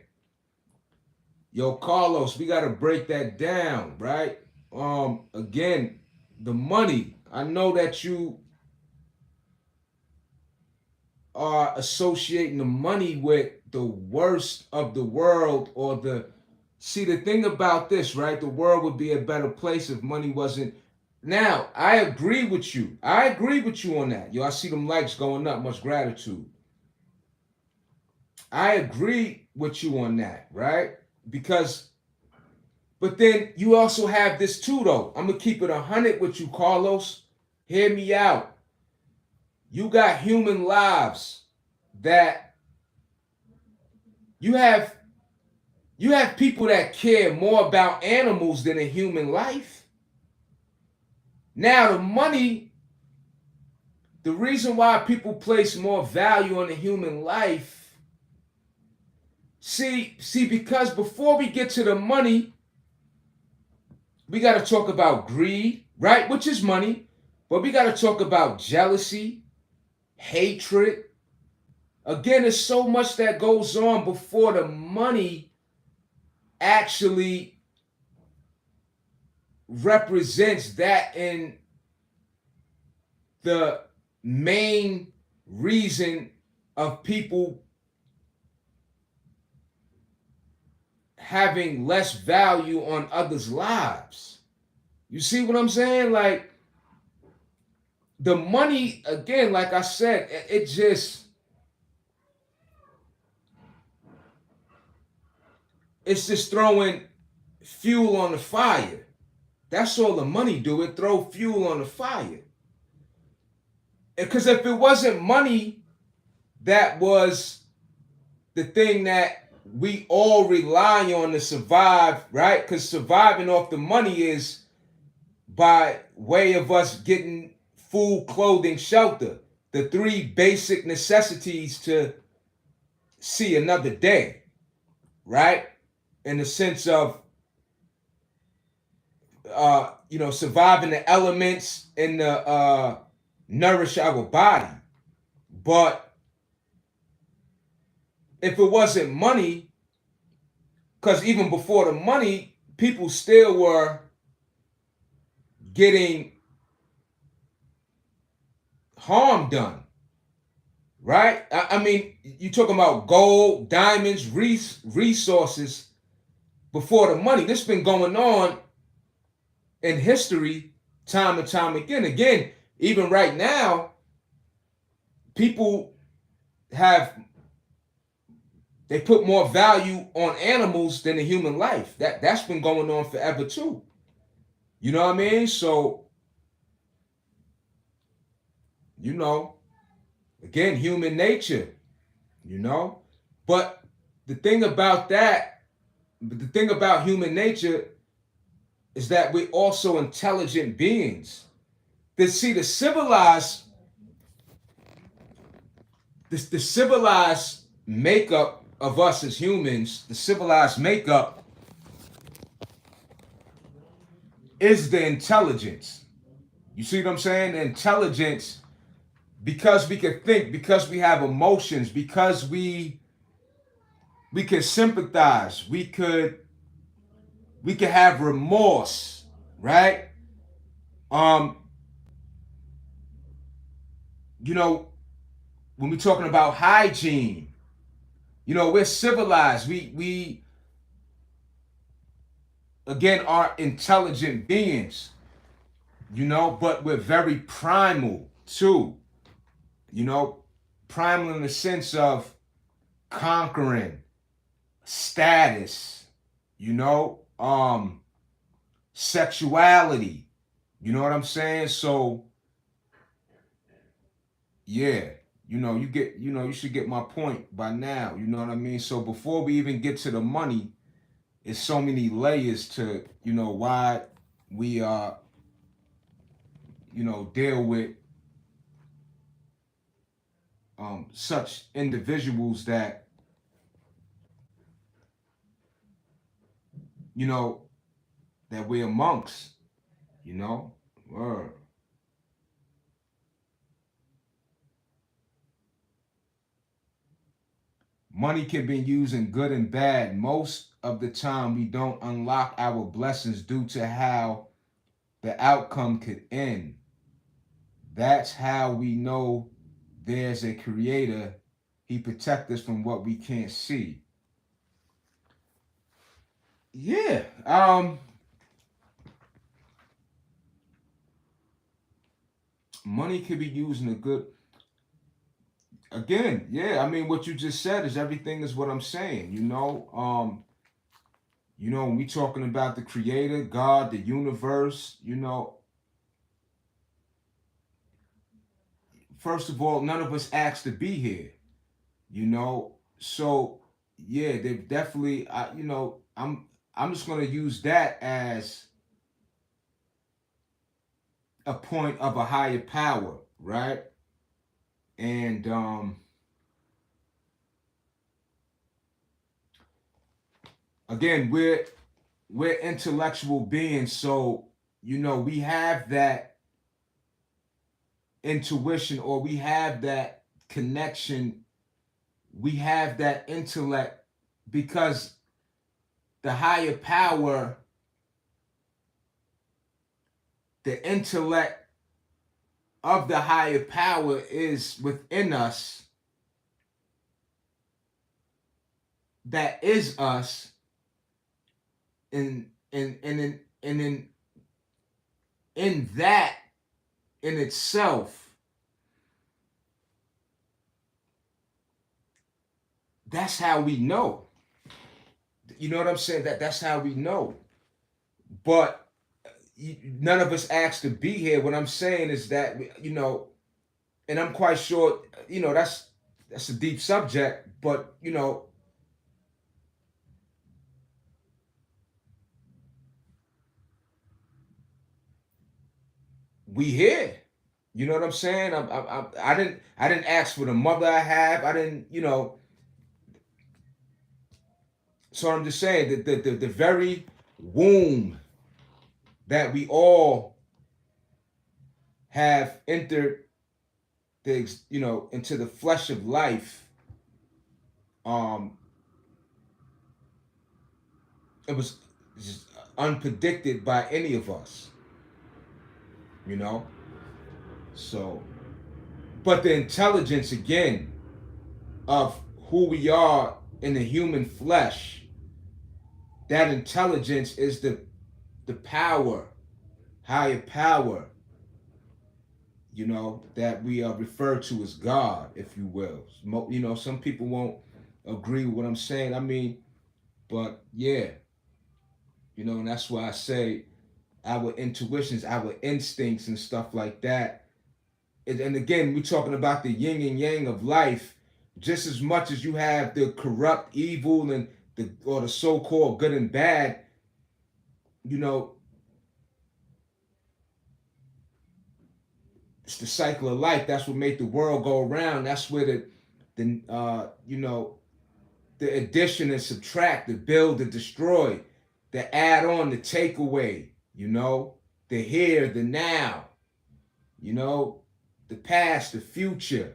Yo, Carlos, we gotta break that down, right? Again, the money. I know that you are associating the money with the worst of the world, or the thing about this, right? The world would be a better place if money wasn't. Now, I agree with you. I agree with you on that. Yo, I see them likes going up. Much gratitude. I agree with you on that, right? But then you also have this too, though. I'm going to keep it 100 with you, Carlos. Hear me out. You got human lives that you have people that care more about animals than a human life. Now, the money, the reason why people place more value on the human life, see, because before we get to the money, we got to talk about greed, right? Which is money. But we got to talk about jealousy, hatred. Again, there's so much that goes on before the money actually represents that in the main reason of people having less value on others' lives. You see what I'm saying? Like, the money, again, like I said, it just, it's just throwing fuel on the fire. That's all the money do. It throw fuel on the fire. Because if it wasn't money that was the thing that we all rely on to survive, right? Because surviving off the money is by way of us getting food, clothing, shelter. The three basic necessities to see another day, right? In the sense of, surviving the elements and the nourish our body. But if it wasn't money, because even before the money, people still were getting harm done, right? I mean, you talking about gold, diamonds, resources before the money. This has been going on in history time and time again. Again, even right now, people they put more value on animals than the human life. That's been going on forever too. You know what I mean? So, again, human nature, But the thing about human nature is that we're also intelligent beings. The civilized makeup of us as humans, the civilized makeup is the intelligence. You see what I'm saying? The intelligence, because we can think, because we have emotions, because we can sympathize, we could have remorse, right? When we're talking about hygiene, we're civilized. We again are intelligent beings, but we're very primal too. Primal in the sense of conquering, status, sexuality. You know what I'm saying? So yeah, you should get my point by now. You know what I mean? So before we even get to the money, it's so many layers to, why we deal with such individuals that, that we're amongst, Word. Money can be used in good and bad. Most of the time, we don't unlock our blessings due to how the outcome could end. That's how we know there's a creator. He protects us from what we can't see. Yeah. Money can be used in a good. Again, yeah. I mean, what you just said is everything is what I'm saying. When we talking about the creator, God, the universe, first of all, none of us asked to be here, So yeah, they definitely, I'm just gonna use that as a point of a higher power, right? And again, we're intellectual beings, so we have that intuition, or we have that connection, we have that intellect, because the higher power, the intellect of the higher power is within us, that is us, and in that in itself, that's how we know. You know what I'm saying? That's how we know. But none of us asked to be here. What I'm saying is that, and I'm quite sure, that's a deep subject, but we here. You know what I'm saying? I didn't ask for the mother I have. I didn't, So I'm just saying that the very womb that we all have entered into the flesh of life, um, it was just unpredicted by any of us, you know. So, but the intelligence again of who we are in the human flesh, that intelligence is the power, higher power, that we refer to as God, if you will. Some people won't agree with what I'm saying. I mean, but yeah, and that's why I say our intuitions, our instincts, and stuff like that. And again, we're talking about the yin and yang of life. Just as much as you have the corrupt evil and the so-called good and bad, you know, it's the cycle of life. That's what made the world go around. That's where the addition and subtract, the build, the destroy, the add on, the take away, the here, the now, the past, the future.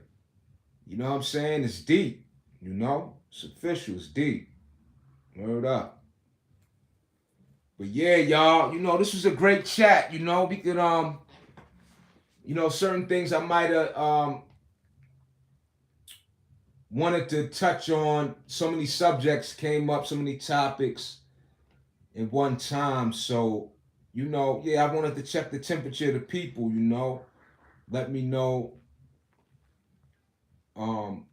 You know what I'm saying? It's deep, it's official, it's deep. Word up. But yeah, y'all, this was a great chat. We could certain things I might have wanted to touch on. So many subjects came up, so many topics in one time. So, I wanted to check the temperature of the people, Let me know how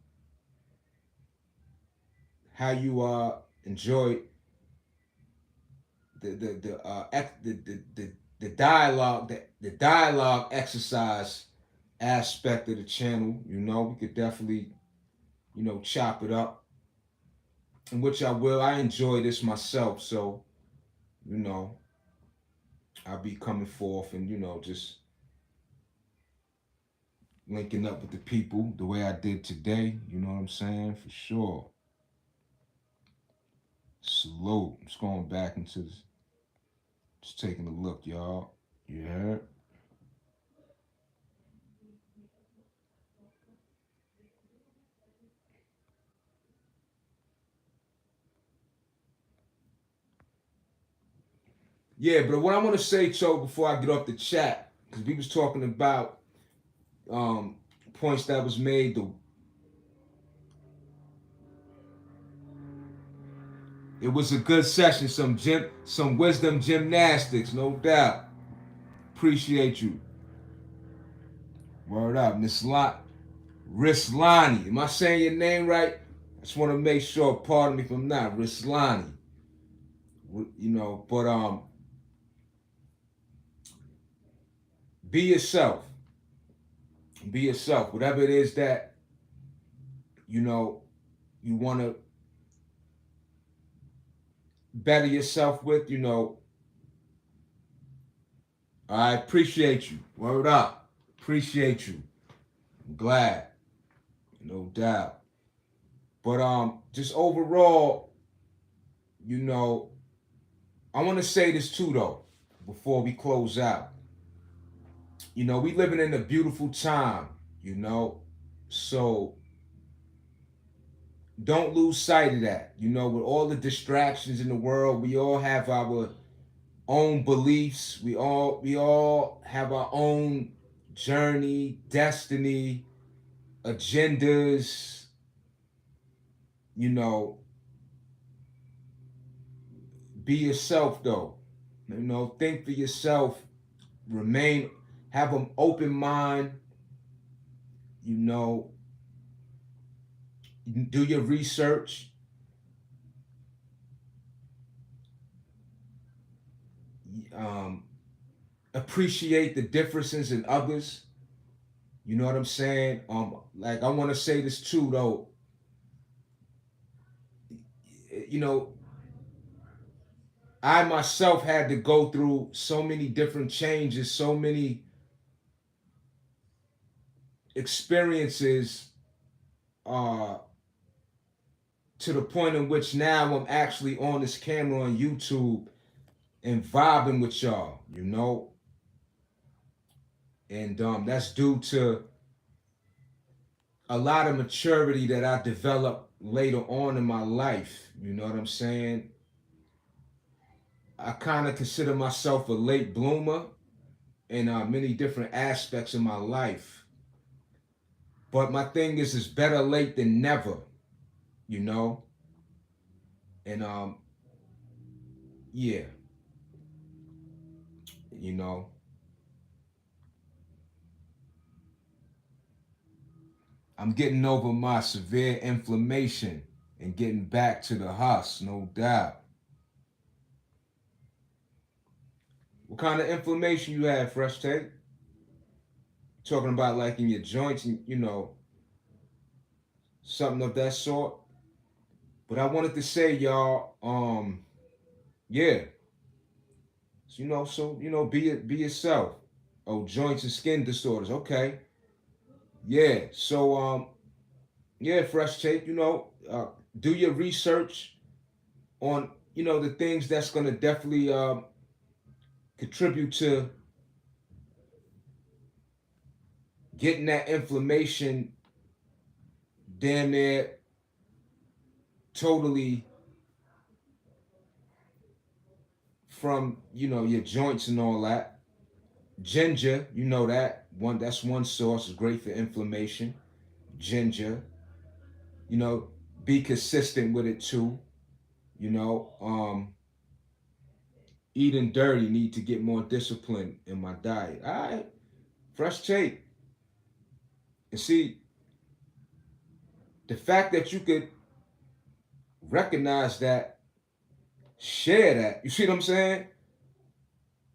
you enjoy the dialogue, the dialogue exercise aspect of the channel. We could definitely chop it up, in which I will. I enjoy this myself, so I'll be coming forth and just linking up with the people the way I did today. You know what I'm saying? For sure. Salute. Just going back into this. Just taking a look, y'all. You heard? Yeah, but what I want to say, Cho, before I get off the chat, because we was talking about points that was made. It was a good session. Some wisdom gymnastics, no doubt. Appreciate you. Word up, Miss Rislani. Am I saying your name right? I just want to make sure. Pardon me if I'm not. Rislani. But be yourself. Be yourself. Whatever it is that you want to better yourself with. I appreciate you. Word up. Appreciate you. I'm glad. No doubt. But just overall, I want to say this too though, before we close out. We living in a beautiful time, so don't lose sight of that. You know, with all the distractions in the world, we all have our own beliefs. We all have our own journey, destiny, agendas. You know, be yourself though. You know, think for yourself. Remain, have an open mind. You know, do your research. Um, Appreciate the differences in others. You know what I'm saying? Like I want to say this too, though. You know, I myself had to go through so many different changes, so many experiences, uh, to the point in which now I'm actually on this camera on YouTube and vibing with y'all. You know, and that's due to a lot of maturity that I developed later on in my life. You know what I'm saying? I kind of consider myself a late bloomer in many different aspects of my life. But my thing is, it's better late than never, you know? And yeah, you know, I'm getting over my severe inflammation and getting back to the hustle, no doubt. What kind of inflammation you have, Fresh Take? Talking about like in your joints and, you know, something of that sort. But I wanted to say, y'all, yeah, so be yourself. Oh, joints and skin disorders. Okay, yeah. So yeah, Fresh Take. Do your research on the things that's gonna definitely contribute to getting that inflammation damn near totally from your joints and all that. Ginger, you know that one. That's one source. Is great for inflammation. Ginger. You know, be consistent with it too. You know, eating dirty, need to get more discipline in my diet. All right, Fresh Take. And see, the fact that you could recognize that, share that. You see what I'm saying?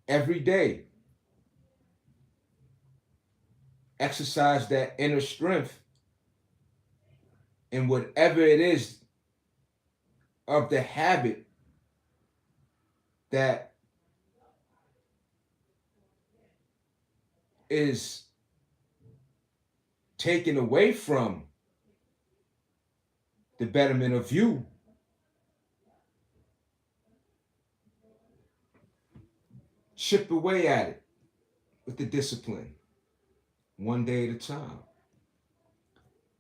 Every day, exercise that inner strength in whatever it is of the habit that is taken away from the betterment of you. Chip away at it with the discipline, one day at a time,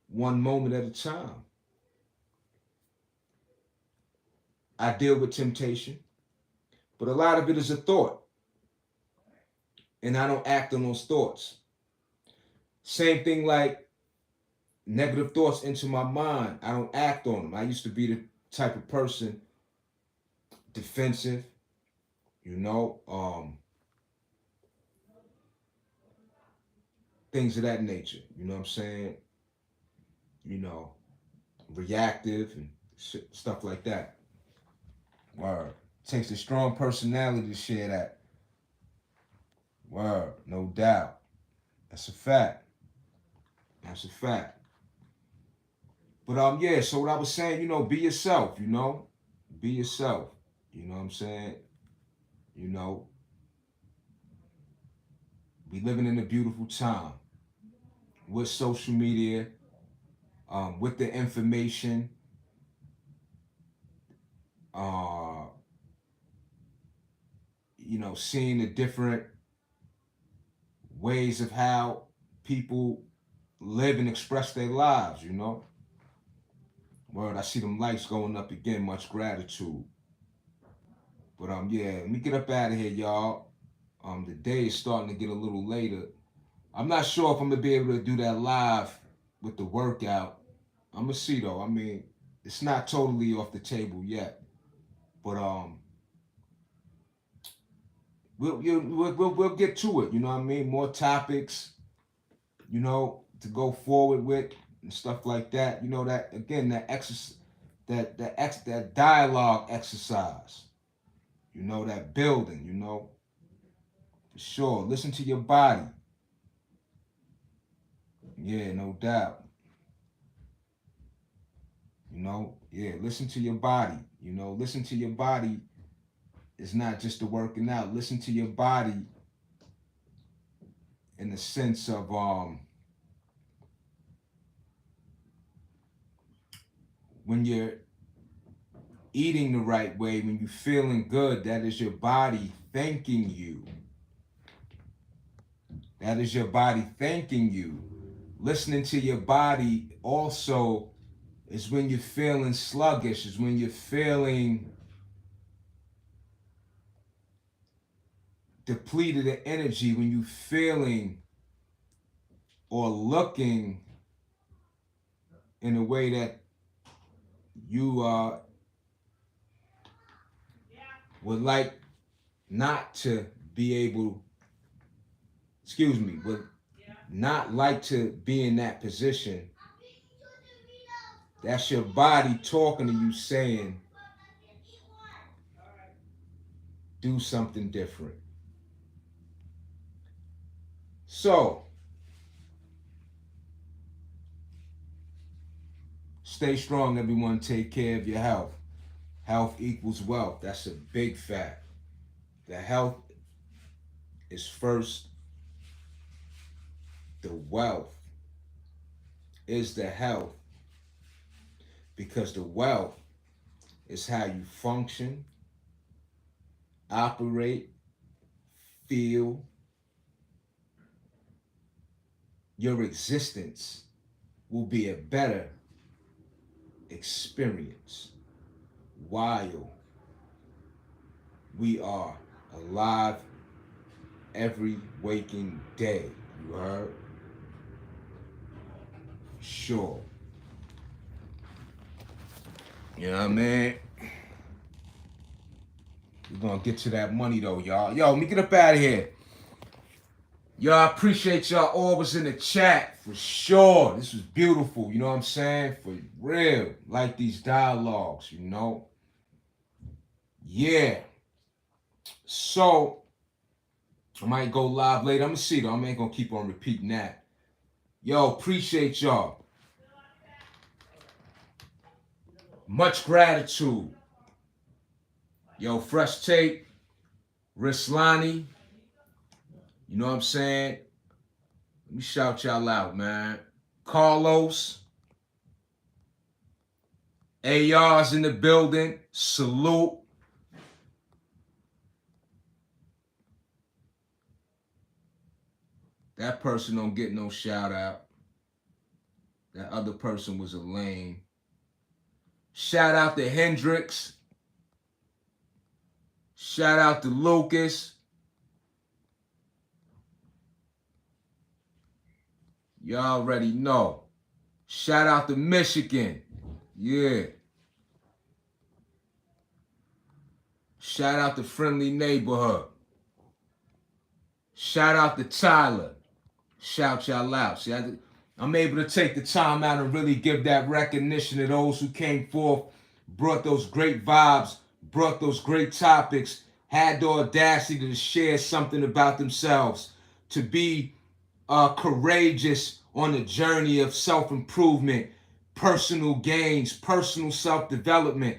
one moment at a time. I deal with temptation, but a lot of it is a thought, and I don't act on those thoughts. Same thing like negative thoughts into my mind. I don't act on them. I used to be the type of person, defensive, you know, things of that nature. You know what I'm saying? You know, reactive and stuff like that. Word. Takes a strong personality to share that. Word. No doubt. That's a fact. That's a fact. But yeah, so what I was saying, be yourself, Be yourself. You know what I'm saying? You know, we living in a beautiful time with social media, with the information, uh, seeing the different ways of how people live and express their lives, Word, I see them lights going up again. Much gratitude. But yeah, let me get up out of here, y'all. The day is starting to get a little later. I'm not sure if I'm gonna be able to do that live with the workout. I'm gonna see though. I mean, it's not totally off the table yet. But we'll get to it. You know what I mean? More topics, you know, to go forward with and stuff like that. You know that again, that exercise, that dialogue exercise. You know that building. You know, for sure. Listen to your body. Yeah, no doubt. You know, yeah, listen to your body. You know, listen to your body. It's not just the working out. Listen to your body in the sense of when you're eating the right way, when you're feeling good, that is your body thanking you. That is your body thanking you. Listening to your body also is when you're feeling sluggish, is when you're feeling depleted of energy, when you're feeling or looking in a way that you would like not to be able, would not like to be in that position. That's your body talking to you saying, do something different. So, stay strong, everyone. Take care of your health. Health equals wealth. That's a big fact. The health is first. The wealth is the health. Because the wealth is how you function, operate, feel. Your existence will be a better experience while we are alive every waking day. You heard? Sure. You know what I mean? We're gonna get to that money though, y'all. Yo, let me get up out of here. Y'all, I appreciate y'all always in the chat for sure. This was beautiful, you know what I'm saying? For real. Like these dialogues, you know? Yeah. So, I might go live later. I'm gonna see though. I ain't gonna keep on repeating that. Yo, appreciate y'all. Much gratitude. Yo, Fresh Tape, Rislani, you know what I'm saying? Let me shout y'all out, man. Carlos, AR's in the building. Salute. That person don't get no shout out. That other person was a lame. Shout out to Hendrix. Shout out to Lucas. Y'all already know. Shout out to Michigan. Yeah. Shout out to Friendly Neighborhood. Shout out to Tyler. Shout y'all out. See, I'm able to take the time out and really give that recognition to those who came forth, brought those great vibes, brought those great topics, had the audacity to share something about themselves, to be courageous on the journey of self-improvement, personal gains, personal self-development,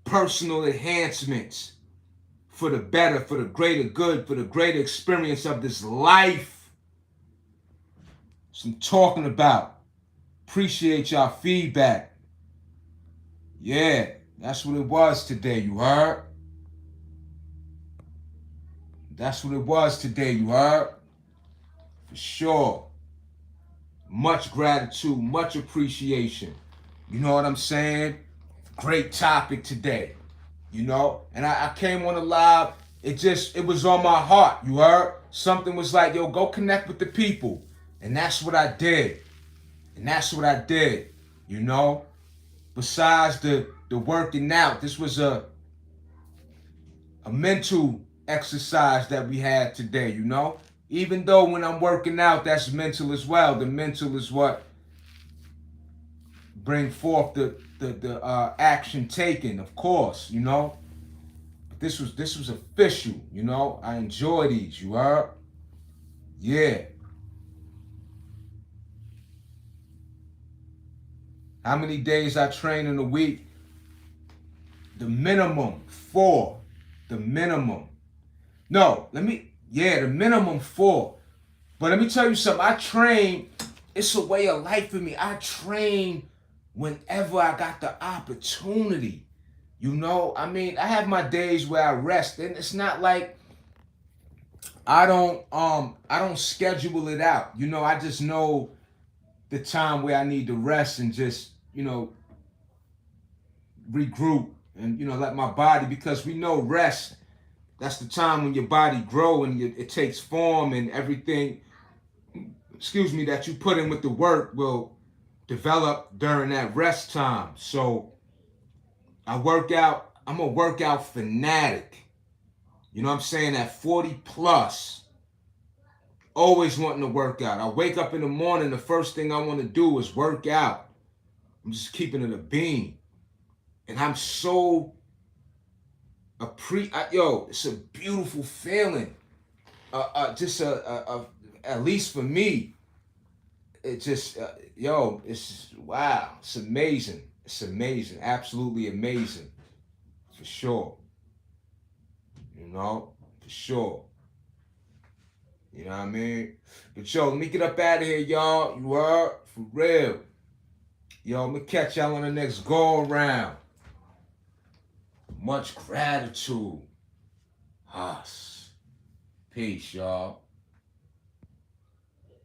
personal enhancements for the better, for the greater good, for the greater experience of this life. So I'm talking about. Appreciate y'all feedback. Yeah, that's what it was today, you heard? That's what it was today, you heard? For sure. Much gratitude, much appreciation. You know what I'm saying? Great topic today. You know? And I came on the live. It was on my heart. You heard? Something was like, yo, go connect with the people. And that's what I did. And that's what I did. You know? Besides the working out, this was a mental exercise that we had today, you know? Even though when I'm working out, that's mental as well. The mental is what bring forth the action taken, of course, you know. But this was official, you know. I enjoy these, you heard? Yeah. How many days I train in a week? The minimum 4. The minimum. No, the minimum 4. But let me tell you something. I train, it's a way of life for me. I train whenever I got the opportunity. You know, I mean, I have my days where I rest, and it's not like I don't schedule it out. You know, I just know the time where I need to rest and just, you know, regroup and, you know, let my body, because we know rest, that's the time when your body grow and it takes form, and everything, that you put in with the work will develop during that rest time. So I work out. I'm a workout fanatic. You know what I'm saying? At 40 plus, always wanting to work out. I wake up in the morning, the first thing I want to do is work out. I'm just keeping it a bean. And I'm so it's a beautiful feeling. At least for me, it just, it's wow. It's amazing. It's amazing. Absolutely amazing. For sure. You know, for sure. You know what I mean? But yo, let me get up out of here, y'all. You are for real. Yo, I'm gonna catch y'all on the next go around. Much gratitude. Us. Peace, y'all.